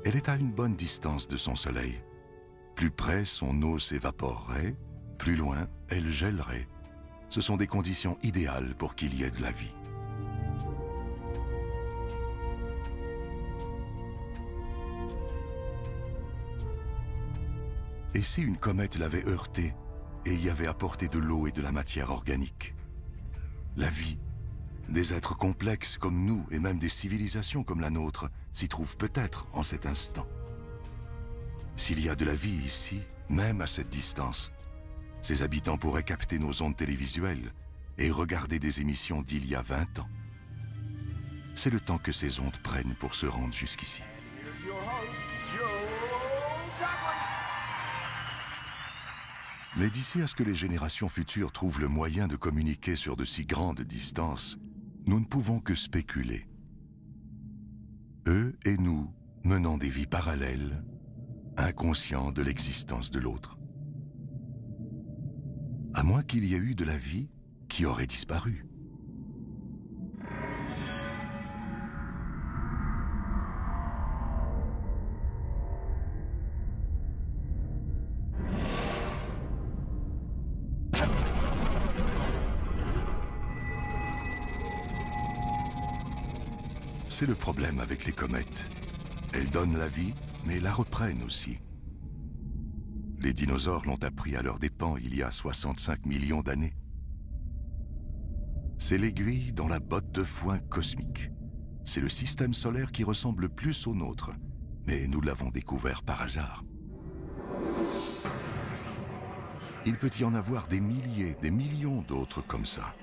Elle est à une bonne distance de son Soleil. Plus près, son eau s'évaporerait, plus loin, elle gèlerait. Ce sont des conditions idéales pour qu'il y ait de la vie. Et si une comète l'avait heurtée et y avait apporté de l'eau et de la matière organique? La vie, des êtres complexes comme nous et même des civilisations comme la nôtre s'y trouvent peut-être en cet instant. S'il y a de la vie ici, même à cette distance, ses habitants pourraient capter nos ondes télévisuelles et regarder des émissions d'il y a 20 ans. C'est le temps que ces ondes prennent pour se rendre jusqu'ici. Mais d'ici à ce que les générations futures trouvent le moyen de communiquer sur de si grandes distances, nous ne pouvons que spéculer. Eux et nous menant des vies parallèles, inconscients de l'existence de l'autre. À moins qu'il y ait eu de la vie qui aurait disparu. C'est le problème avec les comètes. Elles donnent la vie, mais la reprennent aussi. Les dinosaures l'ont appris à leurs dépens il y a 65 millions d'années. C'est l'aiguille dans la botte de foin cosmique. C'est le système solaire qui ressemble le plus au nôtre, mais nous l'avons découvert par hasard. Il peut y en avoir des milliers, des millions d'autres comme ça.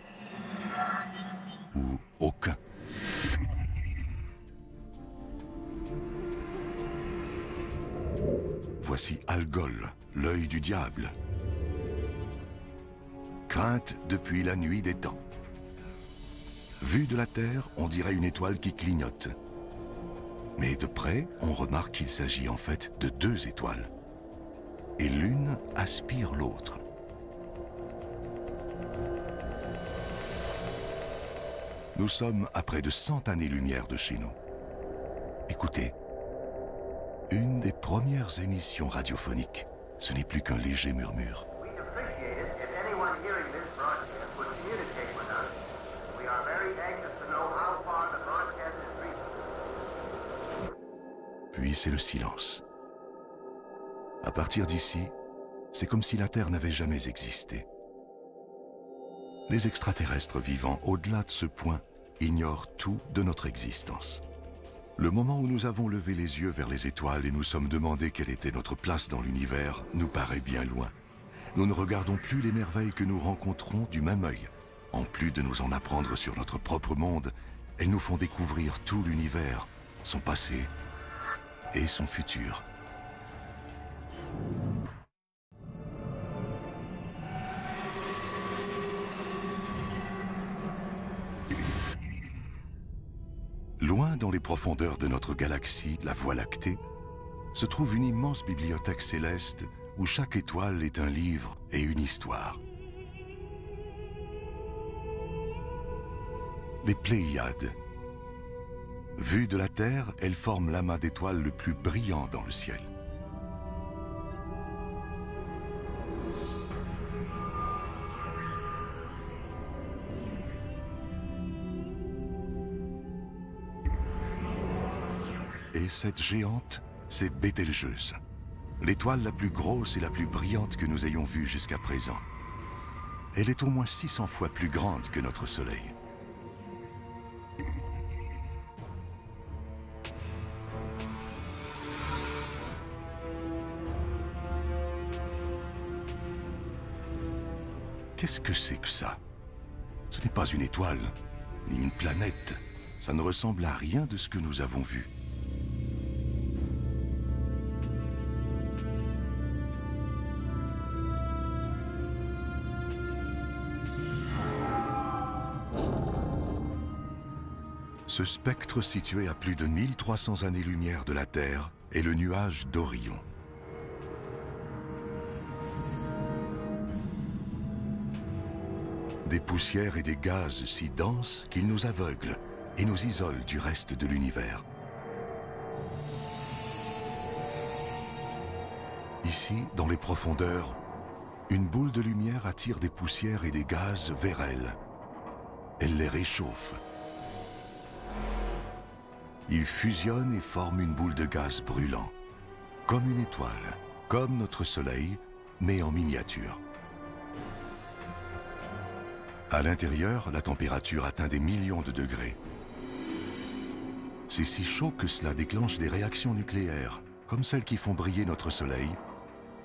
Ou aucun. Voici Algol, l'œil du diable. Crainte depuis la nuit des temps. Vue de la Terre, on dirait une étoile qui clignote. Mais de près, on remarque qu'il s'agit en fait de deux étoiles. Et l'une aspire l'autre. Nous sommes à près de 100 années-lumière de chez nous. Écoutez. Une des premières émissions radiophoniques, ce n'est plus qu'un léger murmure. Puis c'est le silence. À partir d'ici, c'est comme si la Terre n'avait jamais existé. Les extraterrestres vivant au-delà de ce point ignorent tout de notre existence. Le moment où nous avons levé les yeux vers les étoiles et nous sommes demandé quelle était notre place dans l'univers nous paraît bien loin. Nous ne regardons plus les merveilles que nous rencontrons du même œil. En plus de nous en apprendre sur notre propre monde, elles nous font découvrir tout l'univers, son passé et son futur. Loin dans les profondeurs de notre galaxie, la Voie lactée, se trouve une immense bibliothèque céleste où chaque étoile est un livre et une histoire. Les Pléiades. Vues de la Terre, elles forment l'amas d'étoiles le plus brillant dans le ciel. Et cette géante, c'est Bételgeuse, l'étoile la plus grosse et la plus brillante que nous ayons vue jusqu'à présent. Elle est au moins 600 fois plus grande que notre Soleil. Qu'est-ce que c'est que ça? Ce n'est pas une étoile, ni une planète. Ça ne ressemble à rien de ce que nous avons vu. Ce spectre situé à plus de 1300 années-lumière de la Terre est le nuage d'Orion. Des poussières et des gaz si denses qu'ils nous aveuglent et nous isolent du reste de l'univers. Ici, dans les profondeurs, une boule de lumière attire des poussières et des gaz vers elle. Elle les réchauffe. Ils fusionnent et forment une boule de gaz brûlant, comme une étoile, comme notre Soleil, mais en miniature. À l'intérieur, la température atteint des millions de degrés. C'est si chaud que cela déclenche des réactions nucléaires, comme celles qui font briller notre Soleil,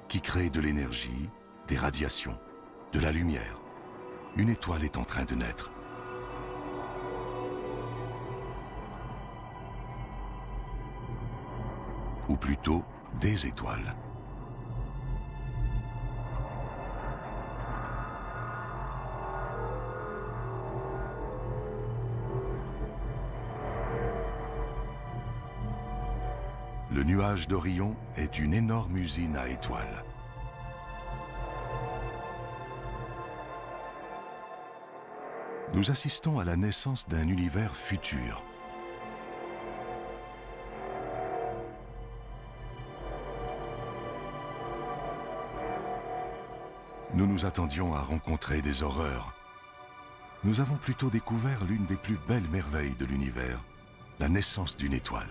qui créent de l'énergie, des radiations, de la lumière. Une étoile est en train de naître. Ou plutôt des étoiles. Le nuage d'Orion est une énorme usine à étoiles. Nous assistons à la naissance d'un univers futur. Nous nous attendions à rencontrer des horreurs. Nous avons plutôt découvert l'une des plus belles merveilles de l'univers, la naissance d'une étoile.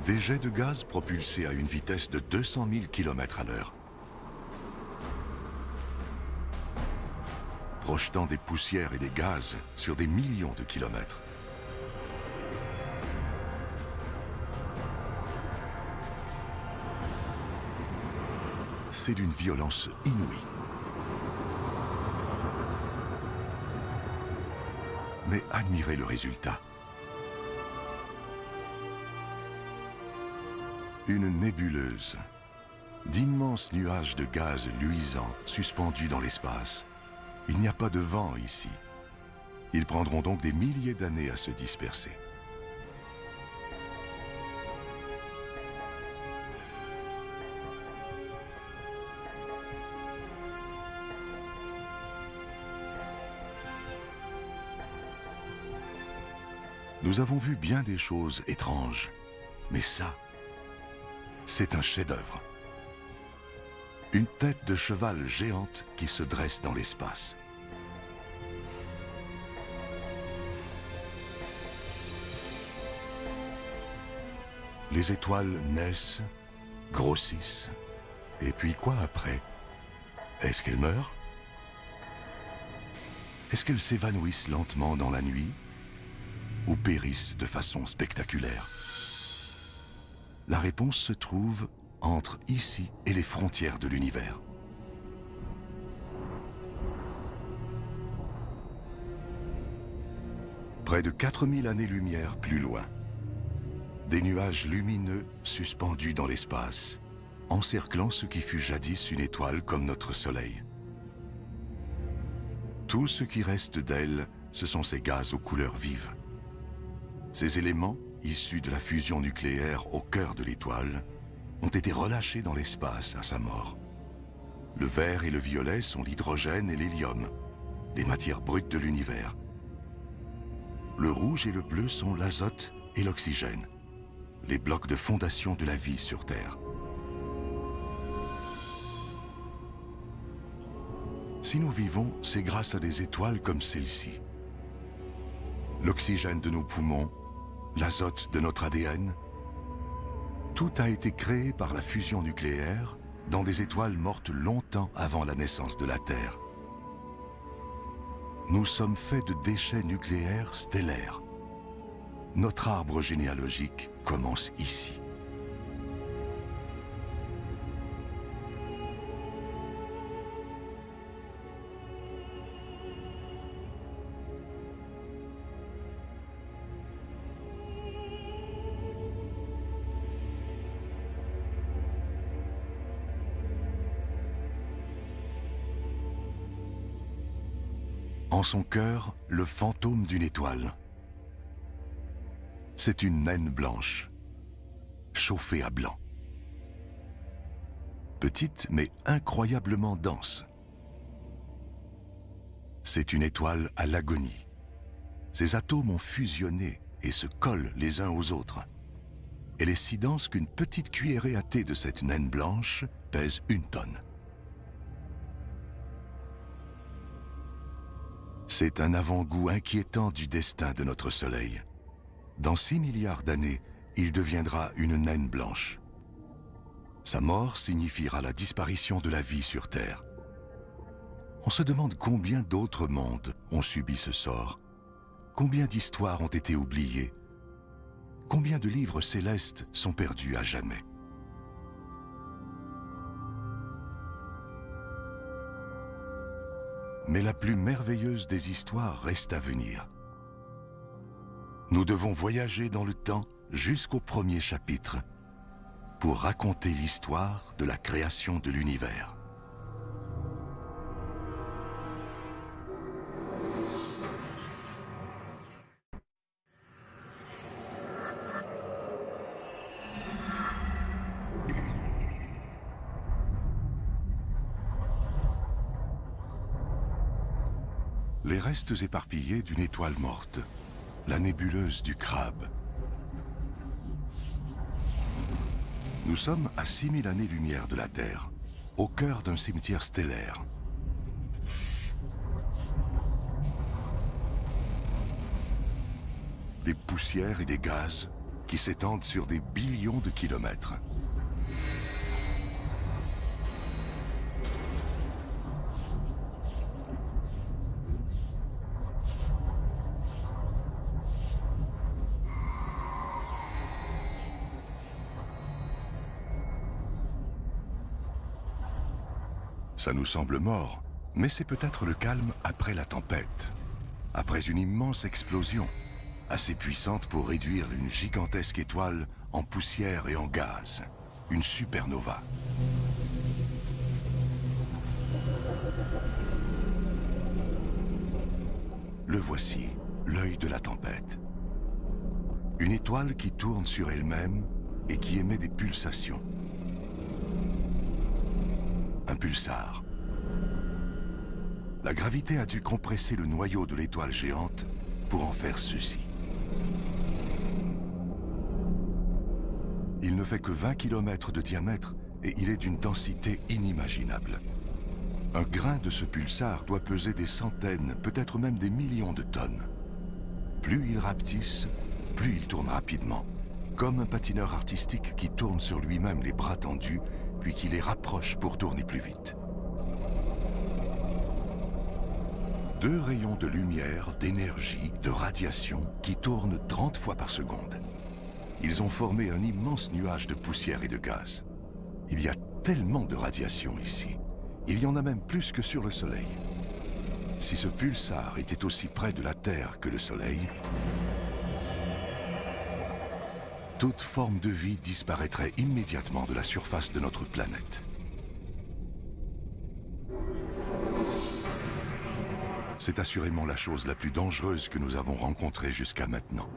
Des jets de gaz propulsés à une vitesse de 200 000 km/h. Projetant des poussières et des gaz sur des millions de kilomètres. C'est d'une violence inouïe. Mais admirez le résultat. Une nébuleuse, d'immenses nuages de gaz luisants suspendus dans l'espace. Il n'y a pas de vent ici. Ils prendront donc des milliers d'années à se disperser. Nous avons vu bien des choses étranges, mais ça, c'est un chef-d'œuvre. Une tête de cheval géante qui se dresse dans l'espace. Les étoiles naissent, grossissent, et puis quoi après? Est-ce qu'elles meurent? Est-ce qu'elles s'évanouissent lentement dans la nuit? Ou périssent de façon spectaculaire? La réponse se trouve entre ici et les frontières de l'univers. Près de 4000 années-lumière plus loin, des nuages lumineux suspendus dans l'espace, encerclant ce qui fut jadis une étoile comme notre Soleil. Tout ce qui reste d'elle, ce sont ces gaz aux couleurs vives. Ces éléments, issus de la fusion nucléaire au cœur de l'étoile, ont été relâchés dans l'espace à sa mort. Le vert et le violet sont l'hydrogène et l'hélium, les matières brutes de l'univers. Le rouge et le bleu sont l'azote et l'oxygène, les blocs de fondation de la vie sur Terre. Si nous vivons, c'est grâce à des étoiles comme celle-ci. L'oxygène de nos poumons, l'azote de notre ADN, tout a été créé par la fusion nucléaire dans des étoiles mortes longtemps avant la naissance de la Terre. Nous sommes faits de déchets nucléaires stellaires. Notre arbre généalogique commence ici. En son cœur, le fantôme d'une étoile. C'est une naine blanche, chauffée à blanc. Petite mais incroyablement dense. C'est une étoile à l'agonie. Ses atomes ont fusionné et se collent les uns aux autres. Elle est si dense qu'une petite cuillerée à thé de cette naine blanche pèse 1 tonne. C'est un avant-goût inquiétant du destin de notre Soleil. Dans 6 milliards d'années, il deviendra une naine blanche. Sa mort signifiera la disparition de la vie sur Terre. On se demande combien d'autres mondes ont subi ce sort. Combien d'histoires ont été oubliées? Combien de livres célestes sont perdus à jamais? Mais la plus merveilleuse des histoires reste à venir. Nous devons voyager dans le temps jusqu'au premier chapitre pour raconter l'histoire de la création de l'univers. Les restes éparpillés d'une étoile morte, la nébuleuse du Crabe. Nous sommes à 6000 années-lumière de la Terre, au cœur d'un cimetière stellaire. Des poussières et des gaz qui s'étendent sur des billions de kilomètres. Ça nous semble mort, mais c'est peut-être le calme après la tempête, après une immense explosion, assez puissante pour réduire une gigantesque étoile en poussière et en gaz, une supernova. Le voici, l'œil de la tempête. Une étoile qui tourne sur elle-même et qui émet des pulsations. Un pulsar. La gravité a dû compresser le noyau de l'étoile géante pour en faire ceci. Il ne fait que 20 km de diamètre et il est d'une densité inimaginable. Un grain de ce pulsar doit peser des centaines, peut-être même des millions de tonnes. Plus il rapetisse, plus il tourne rapidement, comme un patineur artistique qui tourne sur lui-même les bras tendus puis qui les rapproche pour tourner plus vite. 2 rayons de lumière, d'énergie, de radiation qui tournent 30 fois par seconde. Ils ont formé un immense nuage de poussière et de gaz. Il y a tellement de radiation ici. Il y en a même plus que sur le Soleil. Si ce pulsar était aussi près de la Terre que le Soleil, toute forme de vie disparaîtrait immédiatement de la surface de notre planète. C'est assurément la chose la plus dangereuse que nous avons rencontrée jusqu'à maintenant.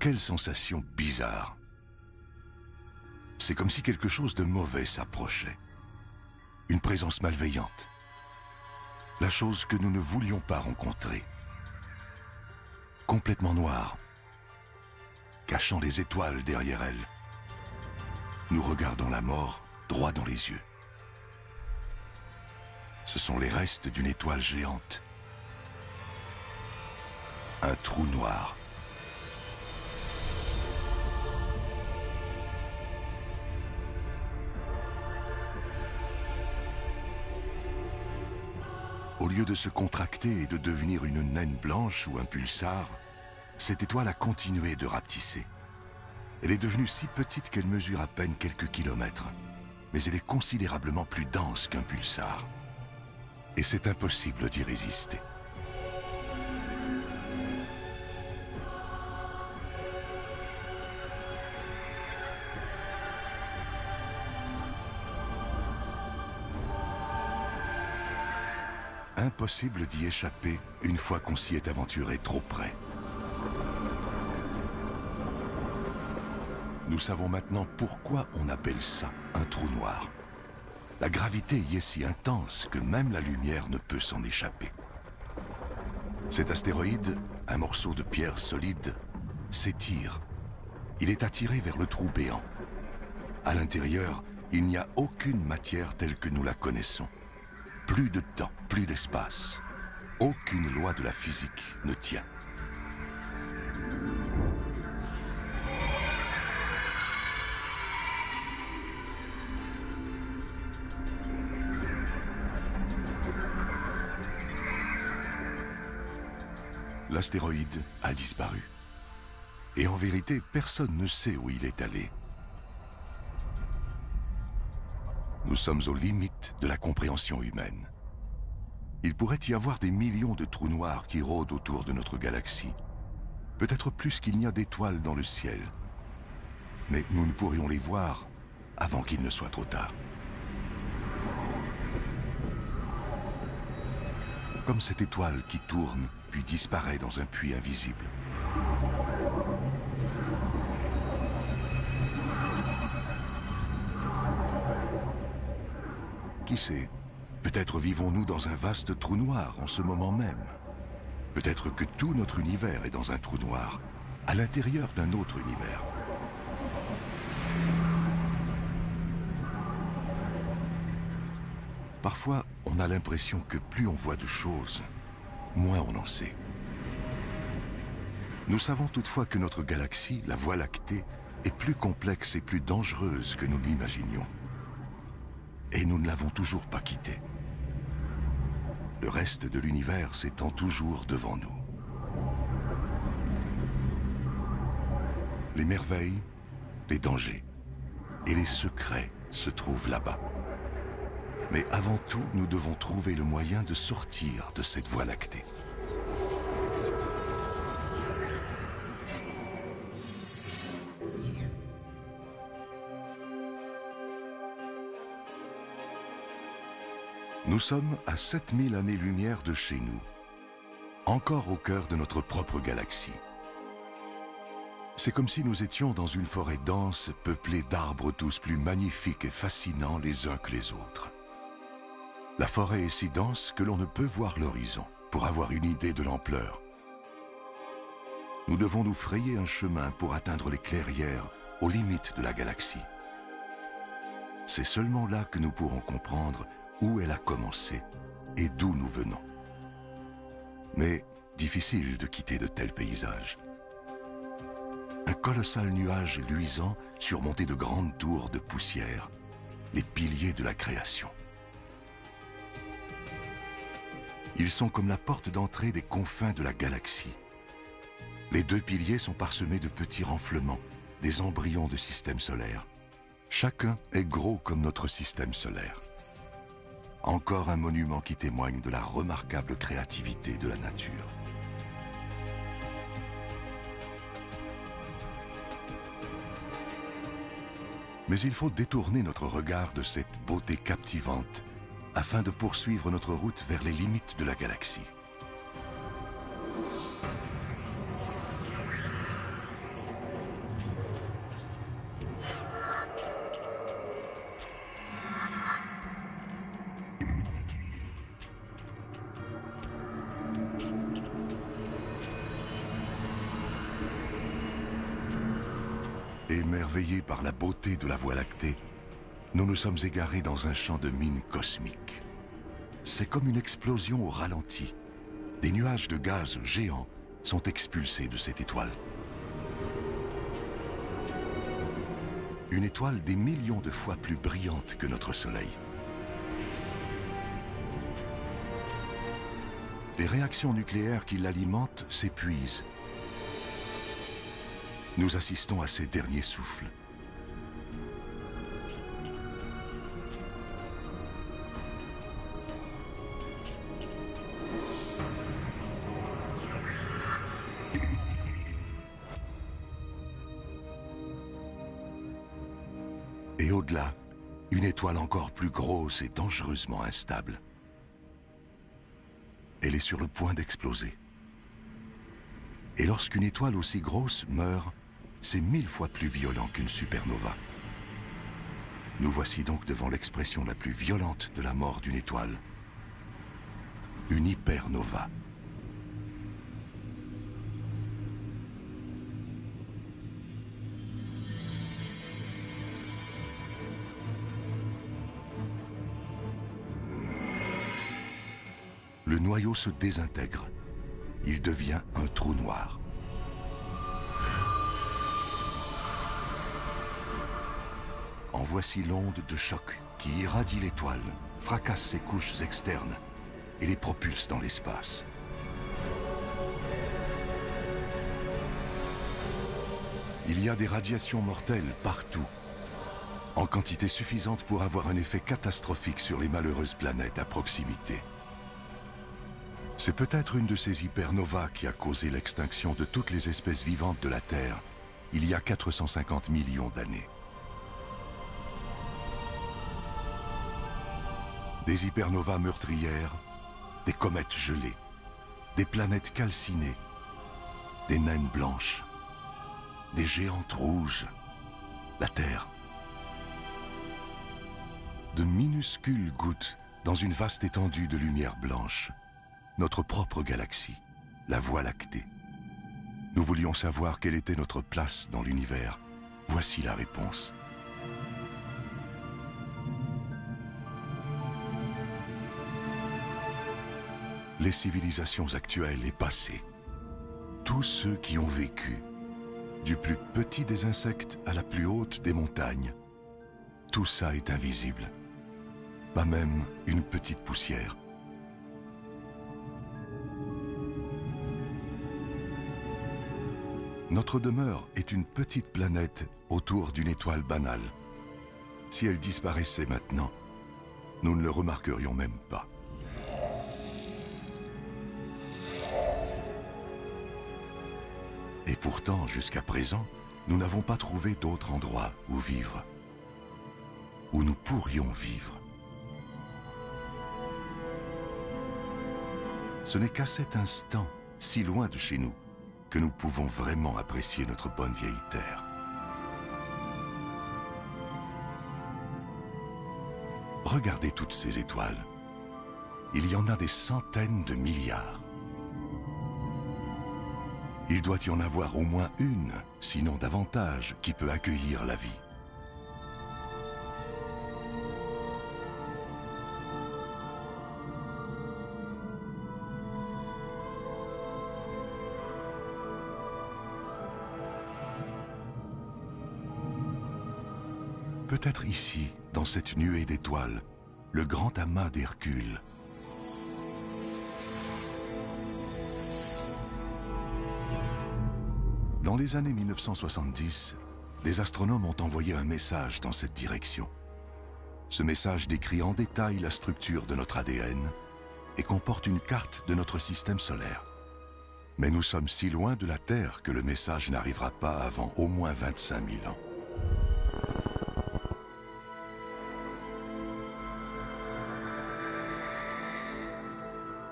Quelle sensation bizarre. C'est comme si quelque chose de mauvais s'approchait. Une présence malveillante. La chose que nous ne voulions pas rencontrer. Complètement noire. Cachant les étoiles derrière elle. Nous regardons la mort droit dans les yeux. Ce sont les restes d'une étoile géante. Un trou noir. Au lieu de se contracter et de devenir une naine blanche ou un pulsar, cette étoile a continué de rapetisser. Elle est devenue si petite qu'elle mesure à peine quelques kilomètres, mais elle est considérablement plus dense qu'un pulsar. Et c'est impossible d'y résister. Impossible d'y échapper une fois qu'on s'y est aventuré trop près. Nous savons maintenant pourquoi on appelle ça un trou noir. La gravité y est si intense que même la lumière ne peut s'en échapper. Cet astéroïde, un morceau de pierre solide, s'étire. Il est attiré vers le trou béant. À l'intérieur, il n'y a aucune matière telle que nous la connaissons. Plus de temps, plus d'espace. Aucune loi de la physique ne tient. L'astéroïde a disparu. Et en vérité, personne ne sait où il est allé. Nous sommes aux limites de la compréhension humaine. Il pourrait y avoir des millions de trous noirs qui rôdent autour de notre galaxie. Peut-être plus qu'il n'y a d'étoiles dans le ciel. Mais nous ne pourrions les voir avant qu'il ne soit trop tard. Comme cette étoile qui tourne puis disparaît dans un puits invisible. Qui sait, peut-être vivons-nous dans un vaste trou noir en ce moment même. Peut-être que tout notre univers est dans un trou noir, à l'intérieur d'un autre univers. Parfois, on a l'impression que plus on voit de choses, moins on en sait. Nous savons toutefois que notre galaxie, la Voie lactée, est plus complexe et plus dangereuse que nous ne l'imaginions. Et nous ne l'avons toujours pas quittée. Le reste de l'univers s'étend toujours devant nous. Les merveilles, les dangers et les secrets se trouvent là-bas. Mais avant tout, nous devons trouver le moyen de sortir de cette Voie lactée. Nous sommes à 7000 années-lumière de chez nous, encore au cœur de notre propre galaxie. C'est comme si nous étions dans une forêt dense, peuplée d'arbres tous plus magnifiques et fascinants les uns que les autres. La forêt est si dense que l'on ne peut voir l'horizon pour avoir une idée de l'ampleur. Nous devons nous frayer un chemin pour atteindre les clairières aux limites de la galaxie. C'est seulement là que nous pourrons comprendre où elle a commencé et d'où nous venons. Mais difficile de quitter de tels paysages. Un colossal nuage luisant surmonté de grandes tours de poussière, les piliers de la création. Ils sont comme la porte d'entrée des confins de la galaxie. Les deux piliers sont parsemés de petits renflements, des embryons de systèmes solaires. Chacun est gros comme notre système solaire. Encore un monument qui témoigne de la remarquable créativité de la nature. Mais il faut détourner notre regard de cette beauté captivante afin de poursuivre notre route vers les limites de la galaxie. Émerveillés par la beauté de la Voie lactée, nous nous sommes égarés dans un champ de mines cosmiques. C'est comme une explosion au ralenti. Des nuages de gaz géants sont expulsés de cette étoile. Une étoile des millions de fois plus brillante que notre Soleil. Les réactions nucléaires qui l'alimentent s'épuisent. Nous assistons à ses derniers souffles. Et au-delà, une étoile encore plus grosse et dangereusement instable. Elle est sur le point d'exploser. Et lorsqu'une étoile aussi grosse meurt, c'est 1000 fois plus violent qu'une supernova. Nous voici donc devant l'expression la plus violente de la mort d'une étoile. Une hypernova. Le noyau se désintègre. Il devient un trou noir. En voici l'onde de choc qui irradie l'étoile, fracasse ses couches externes et les propulse dans l'espace. Il y a des radiations mortelles partout, en quantité suffisante pour avoir un effet catastrophique sur les malheureuses planètes à proximité. C'est peut-être une de ces hypernovas qui a causé l'extinction de toutes les espèces vivantes de la Terre il y a 450 millions d'années. Des hypernovas meurtrières, des comètes gelées, des planètes calcinées, des naines blanches, des géantes rouges, la Terre. De minuscules gouttes dans une vaste étendue de lumière blanche, notre propre galaxie, la Voie lactée. Nous voulions savoir quelle était notre place dans l'univers. Voici la réponse. Les civilisations actuelles et passées, tous ceux qui ont vécu, du plus petit des insectes à la plus haute des montagnes, tout ça est invisible. Pas même une petite poussière. Notre demeure est une petite planète autour d'une étoile banale. Si elle disparaissait maintenant, nous ne le remarquerions même pas. Et pourtant, jusqu'à présent, nous n'avons pas trouvé d'autre endroit où vivre, où nous pourrions vivre. Ce n'est qu'à cet instant, si loin de chez nous, que nous pouvons vraiment apprécier notre bonne vieille Terre. Regardez toutes ces étoiles. Il y en a des centaines de milliards. Il doit y en avoir au moins une, sinon davantage, qui peut accueillir la vie. Peut-être ici, dans cette nuée d'étoiles, le grand amas d'Hercule. Dans les années 1970, des astronomes ont envoyé un message dans cette direction. Ce message décrit en détail la structure de notre ADN et comporte une carte de notre système solaire. Mais nous sommes si loin de la Terre que le message n'arrivera pas avant au moins 25 000 ans.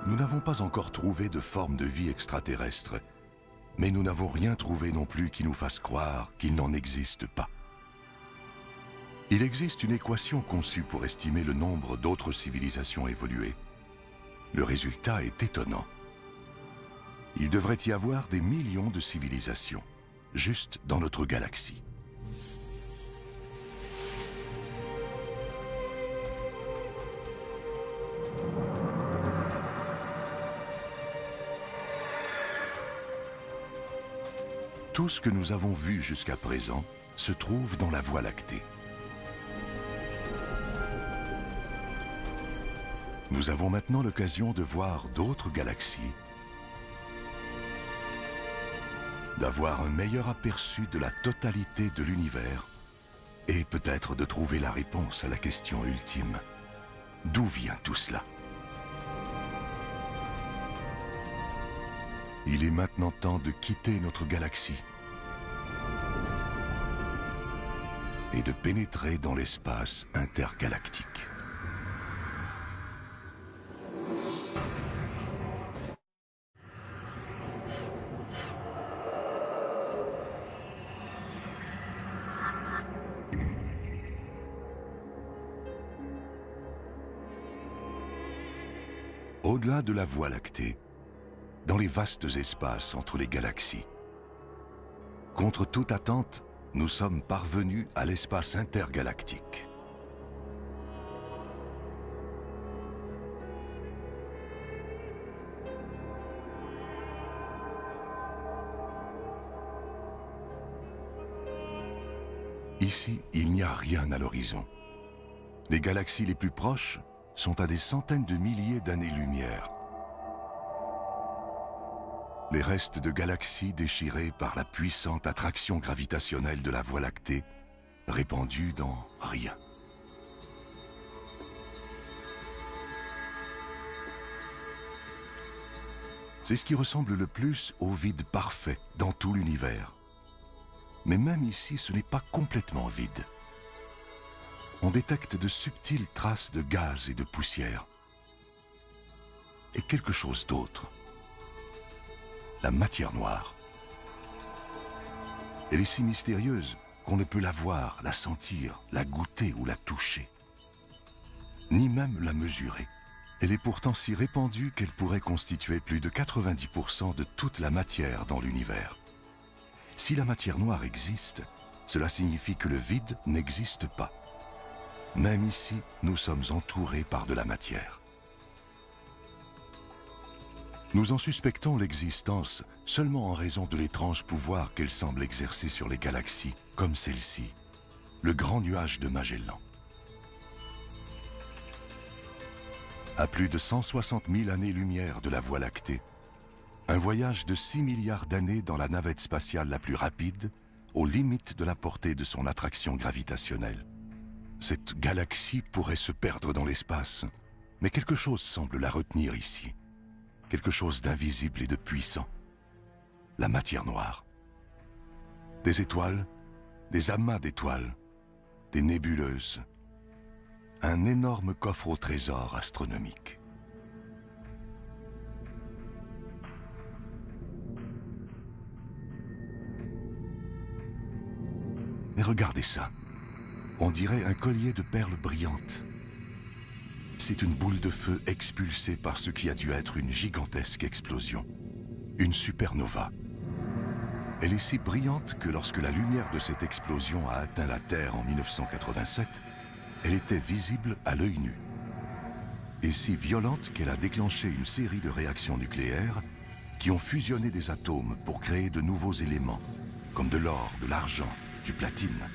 Nous n'avons pas encore trouvé de forme de vie extraterrestre, mais nous n'avons rien trouvé non plus qui nous fasse croire qu'il n'en existe pas. Il existe une équation conçue pour estimer le nombre d'autres civilisations évoluées. Le résultat est étonnant. Il devrait y avoir des millions de civilisations, juste dans notre galaxie. Tout ce que nous avons vu jusqu'à présent se trouve dans la Voie lactée. Nous avons maintenant l'occasion de voir d'autres galaxies, d'avoir un meilleur aperçu de la totalité de l'univers et peut-être de trouver la réponse à la question ultime. D'où vient tout cela? Il est maintenant temps de quitter notre galaxie et de pénétrer dans l'espace intergalactique. Au-delà de la Voie lactée, dans les vastes espaces entre les galaxies, contre toute attente, nous sommes parvenus à l'espace intergalactique. Ici, il n'y a rien à l'horizon. Les galaxies les plus proches sont à des centaines de milliers d'années-lumière. Les restes de galaxies déchirées par la puissante attraction gravitationnelle de la Voie lactée, répandue dans rien. C'est ce qui ressemble le plus au vide parfait dans tout l'univers. Mais même ici, ce n'est pas complètement vide. On détecte de subtiles traces de gaz et de poussière. Et quelque chose d'autre. La matière noire. Elle est si mystérieuse qu'on ne peut la voir, la sentir, la goûter ou la toucher. Ni même la mesurer. Elle est pourtant si répandue qu'elle pourrait constituer plus de 90% de toute la matière dans l'univers. Si la matière noire existe, cela signifie que le vide n'existe pas. Même ici, nous sommes entourés par de la matière. Nous en suspectons l'existence seulement en raison de l'étrange pouvoir qu'elle semble exercer sur les galaxies, comme celle-ci, le grand nuage de Magellan. À plus de 160 000 années-lumière de la Voie lactée, un voyage de 6 milliards d'années dans la navette spatiale la plus rapide, aux limites de la portée de son attraction gravitationnelle. Cette galaxie pourrait se perdre dans l'espace, mais quelque chose semble la retenir ici. Quelque chose d'invisible et de puissant. La matière noire. Des étoiles, des amas d'étoiles, des nébuleuses. Un énorme coffre au trésor astronomique. Mais regardez ça. On dirait un collier de perles brillantes. C'est une boule de feu expulsée par ce qui a dû être une gigantesque explosion. Une supernova. Elle est si brillante que lorsque la lumière de cette explosion a atteint la Terre en 1987, elle était visible à l'œil nu. Et si violente qu'elle a déclenché une série de réactions nucléaires qui ont fusionné des atomes pour créer de nouveaux éléments, comme de l'or, de l'argent, du platine,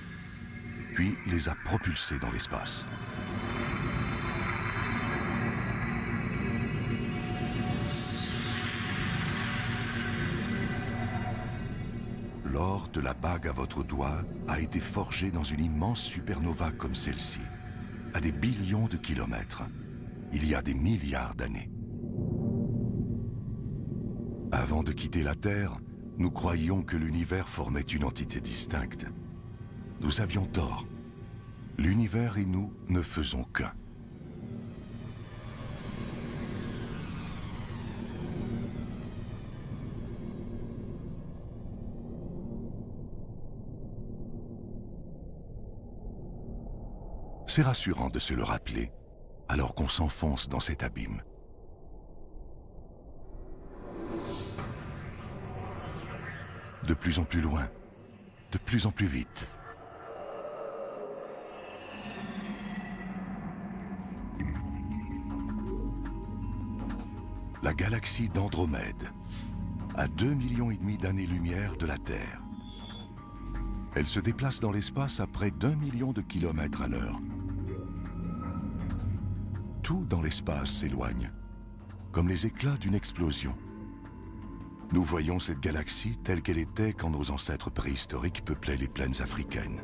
puis les a propulsés dans l'espace. L'or de la bague à votre doigt a été forgé dans une immense supernova comme celle-ci, à des billions de kilomètres, il y a des milliards d'années. Avant de quitter la Terre, nous croyions que l'univers formait une entité distincte. Nous avions tort. L'univers et nous ne faisons qu'un. C'est rassurant de se le rappeler, alors qu'on s'enfonce dans cet abîme. De plus en plus loin, de plus en plus vite. La galaxie d'Andromède, à 2,5 millions d'années-lumière de la Terre. Elle se déplace dans l'espace à près d'1 million de kilomètres à l'heure. Tout dans l'espace s'éloigne, comme les éclats d'une explosion. Nous voyons cette galaxie telle qu'elle était quand nos ancêtres préhistoriques peuplaient les plaines africaines.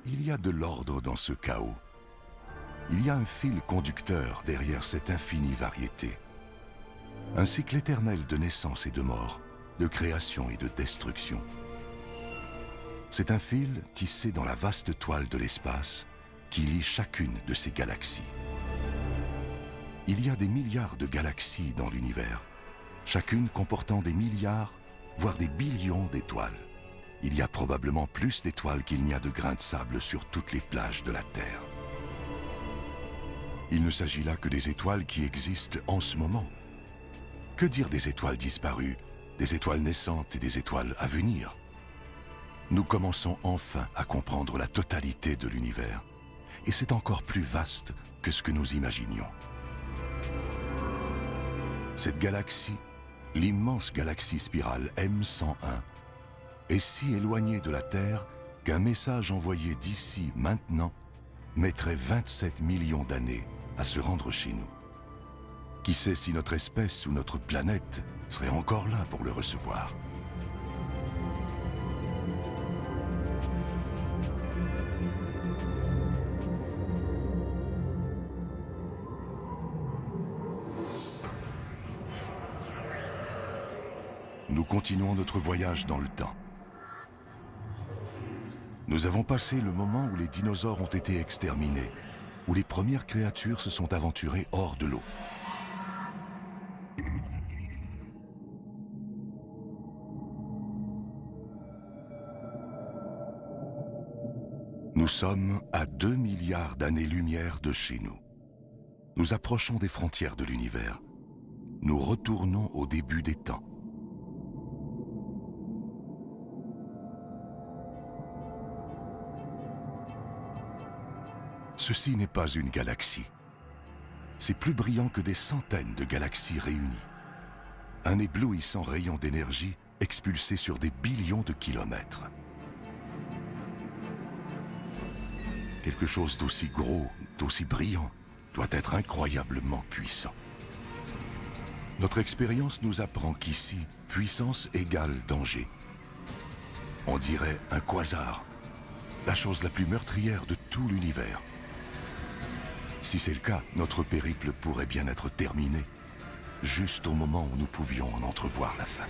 Il y a de l'ordre dans ce chaos. Il y a un fil conducteur derrière cette infinie variété. Un cycle éternel de naissance et de mort, de création et de destruction. C'est un fil tissé dans la vaste toile de l'espace qui lie chacune de ces galaxies. Il y a des milliards de galaxies dans l'univers, chacune comportant des milliards, voire des billions d'étoiles. Il y a probablement plus d'étoiles qu'il n'y a de grains de sable sur toutes les plages de la Terre. Il ne s'agit là que des étoiles qui existent en ce moment. Que dire des étoiles disparues, des étoiles naissantes et des étoiles à venir? Nous commençons enfin à comprendre la totalité de l'univers. Et c'est encore plus vaste que ce que nous imaginions. Cette galaxie, l'immense galaxie spirale M101, est si éloignée de la Terre qu'un message envoyé d'ici maintenant mettrait 27 millions d'années à se rendre chez nous. Qui sait si notre espèce ou notre planète serait encore là pour le recevoir? Nous continuons notre voyage dans le temps. Nous avons passé le moment où les dinosaures ont été exterminés, où les premières créatures se sont aventurées hors de l'eau. Nous sommes à 2 milliards d'années-lumière de chez nous. Nous approchons des frontières de l'univers. Nous retournons au début des temps. Ceci n'est pas une galaxie. C'est plus brillant que des centaines de galaxies réunies. Un éblouissant rayon d'énergie expulsé sur des billions de kilomètres. Quelque chose d'aussi gros, d'aussi brillant, doit être incroyablement puissant. Notre expérience nous apprend qu'ici, puissance égale danger. On dirait un quasar, la chose la plus meurtrière de tout l'univers. Si c'est le cas, notre périple pourrait bien être terminé, juste au moment où nous pouvions en entrevoir la fin.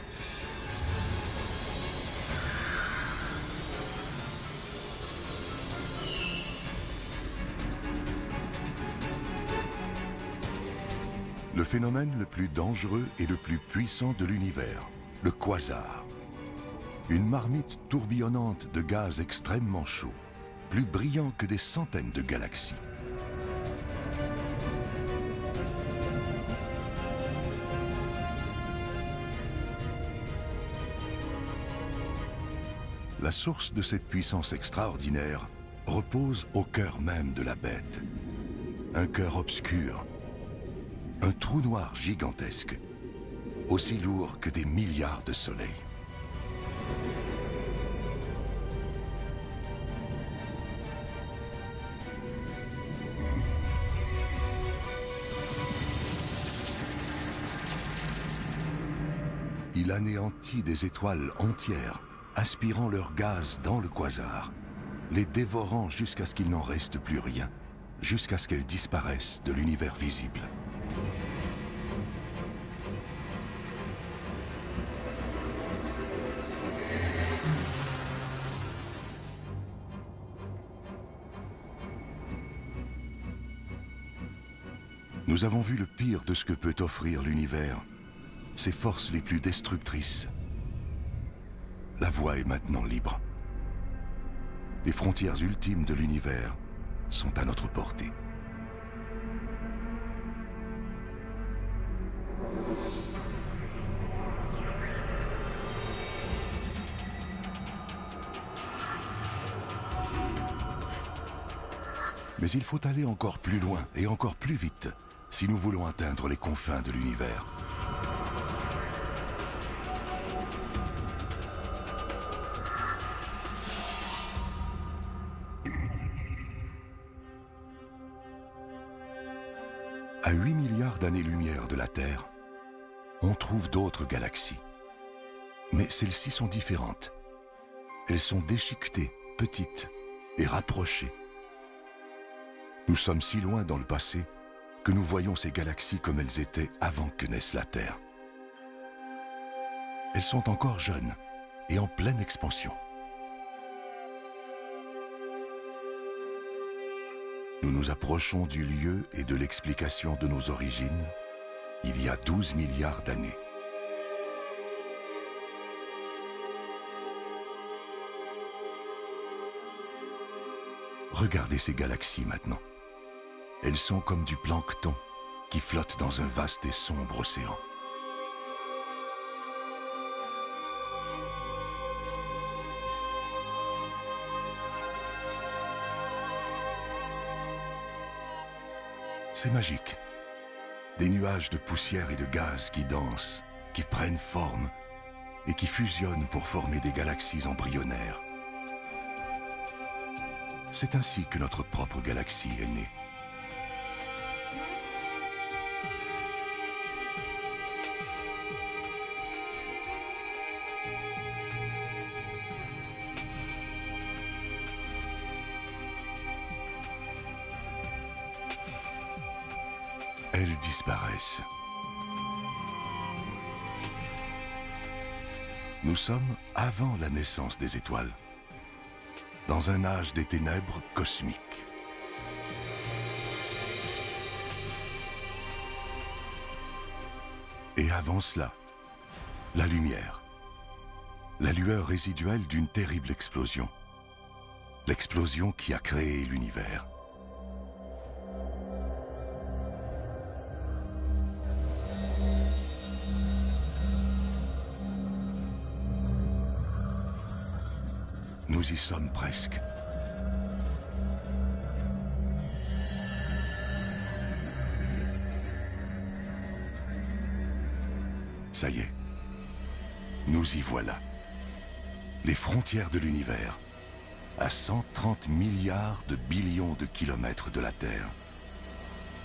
Le phénomène le plus dangereux et le plus puissant de l'univers, le quasar. Une marmite tourbillonnante de gaz extrêmement chaud, plus brillant que des centaines de galaxies. La source de cette puissance extraordinaire repose au cœur même de la bête. Un cœur obscur, un trou noir gigantesque, aussi lourd que des milliards de soleils. Il anéantit des étoiles entières, aspirant leur gaz dans le quasar, les dévorant jusqu'à ce qu'il n'en reste plus rien, jusqu'à ce qu'elles disparaissent de l'univers visible. Nous avons vu le pire de ce que peut offrir l'univers, ses forces les plus destructrices. La voie est maintenant libre. Les frontières ultimes de l'univers sont à notre portée. Mais il faut aller encore plus loin et encore plus vite si nous voulons atteindre les confins de l'univers. À 8 milliards d'années-lumière de la Terre, on trouve d'autres galaxies. Mais celles-ci sont différentes. Elles sont déchiquetées, petites et rapprochées. Nous sommes si loin dans le passé que nous voyons ces galaxies comme elles étaient avant que naisse la Terre. Elles sont encore jeunes et en pleine expansion. Nous nous approchons du lieu et de l'explication de nos origines il y a 12 milliards d'années. Regardez ces galaxies maintenant. Elles sont comme du plancton qui flotte dans un vaste et sombre océan. C'est magique. Des nuages de poussière et de gaz qui dansent, qui prennent forme, et qui fusionnent pour former des galaxies embryonnaires. C'est ainsi que notre propre galaxie est née. Elles disparaissent. Nous sommes avant la naissance des étoiles, dans un âge des ténèbres cosmiques. Et avant cela, la lumière, la lueur résiduelle d'une terrible explosion, l'explosion qui a créé l'univers. Nous y sommes presque. Ça y est, nous y voilà. Les frontières de l'univers, à 130 milliards de billions de kilomètres de la Terre,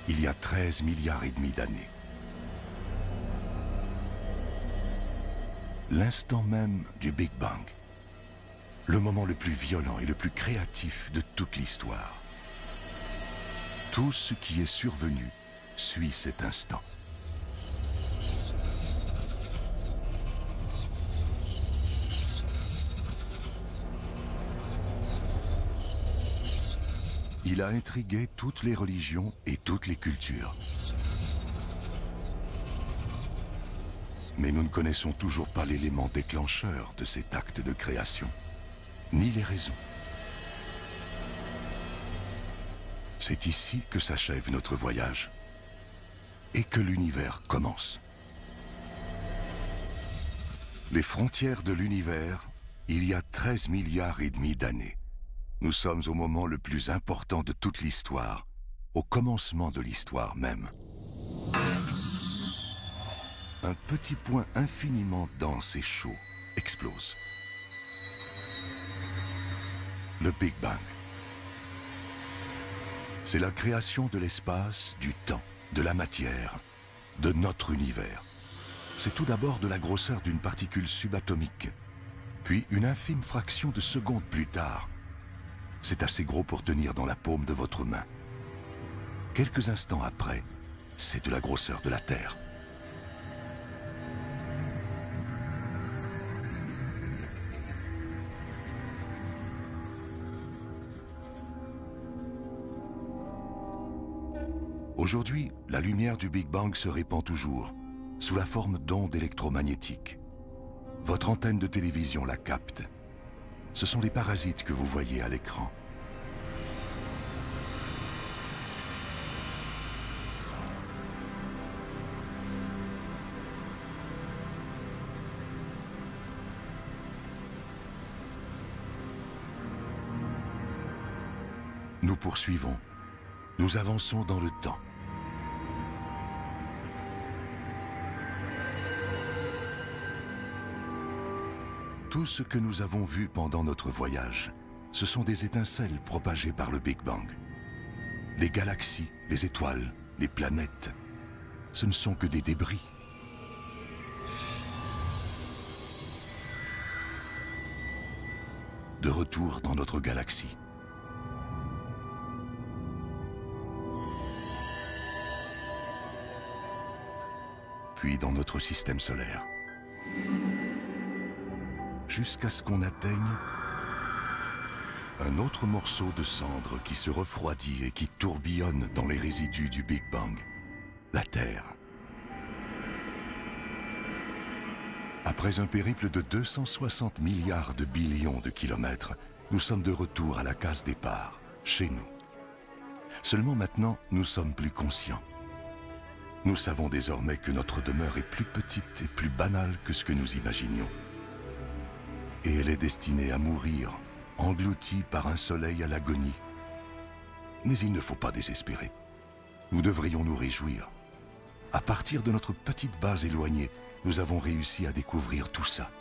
il y a 13 milliards et demi d'années. L'instant même du Big Bang. Le moment le plus violent et le plus créatif de toute l'histoire. Tout ce qui est survenu suit cet instant. Il a intrigué toutes les religions et toutes les cultures. Mais nous ne connaissons toujours pas l'élément déclencheur de cet acte de création, ni les raisons. C'est ici que s'achève notre voyage et que l'univers commence. Les frontières de l'univers, il y a 13 milliards et demi d'années. Nous sommes au moment le plus important de toute l'histoire, au commencement de l'histoire même. Un petit point infiniment dense et chaud explose. Le Big Bang. C'est la création de l'espace, du temps, de la matière, de notre univers. C'est tout d'abord de la grosseur d'une particule subatomique, puis une infime fraction de seconde plus tard. C'est assez gros pour tenir dans la paume de votre main. Quelques instants après, c'est de la grosseur de la Terre. Aujourd'hui, la lumière du Big Bang se répand toujours, sous la forme d'ondes électromagnétiques. Votre antenne de télévision la capte. Ce sont les parasites que vous voyez à l'écran. Nous poursuivons. Nous avançons dans le temps. Tout ce que nous avons vu pendant notre voyage, ce sont des étincelles propagées par le Big Bang. Les galaxies, les étoiles, les planètes, ce ne sont que des débris. De retour dans notre galaxie. Puis dans notre système solaire. Jusqu'à ce qu'on atteigne un autre morceau de cendre qui se refroidit et qui tourbillonne dans les résidus du Big Bang, la Terre. Après un périple de 260 milliards de billions de kilomètres, nous sommes de retour à la case départ, chez nous. Seulement maintenant, nous sommes plus conscients. Nous savons désormais que notre demeure est plus petite et plus banale que ce que nous imaginions. Et elle est destinée à mourir, engloutie par un soleil à l'agonie. Mais il ne faut pas désespérer. Nous devrions nous réjouir. À partir de notre petite base éloignée, nous avons réussi à découvrir tout ça.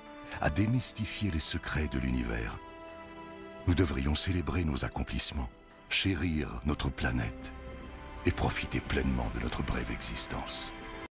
à démystifier les secrets de l'univers. Nous devrions célébrer nos accomplissements, chérir notre planète et profiter pleinement de notre brève existence.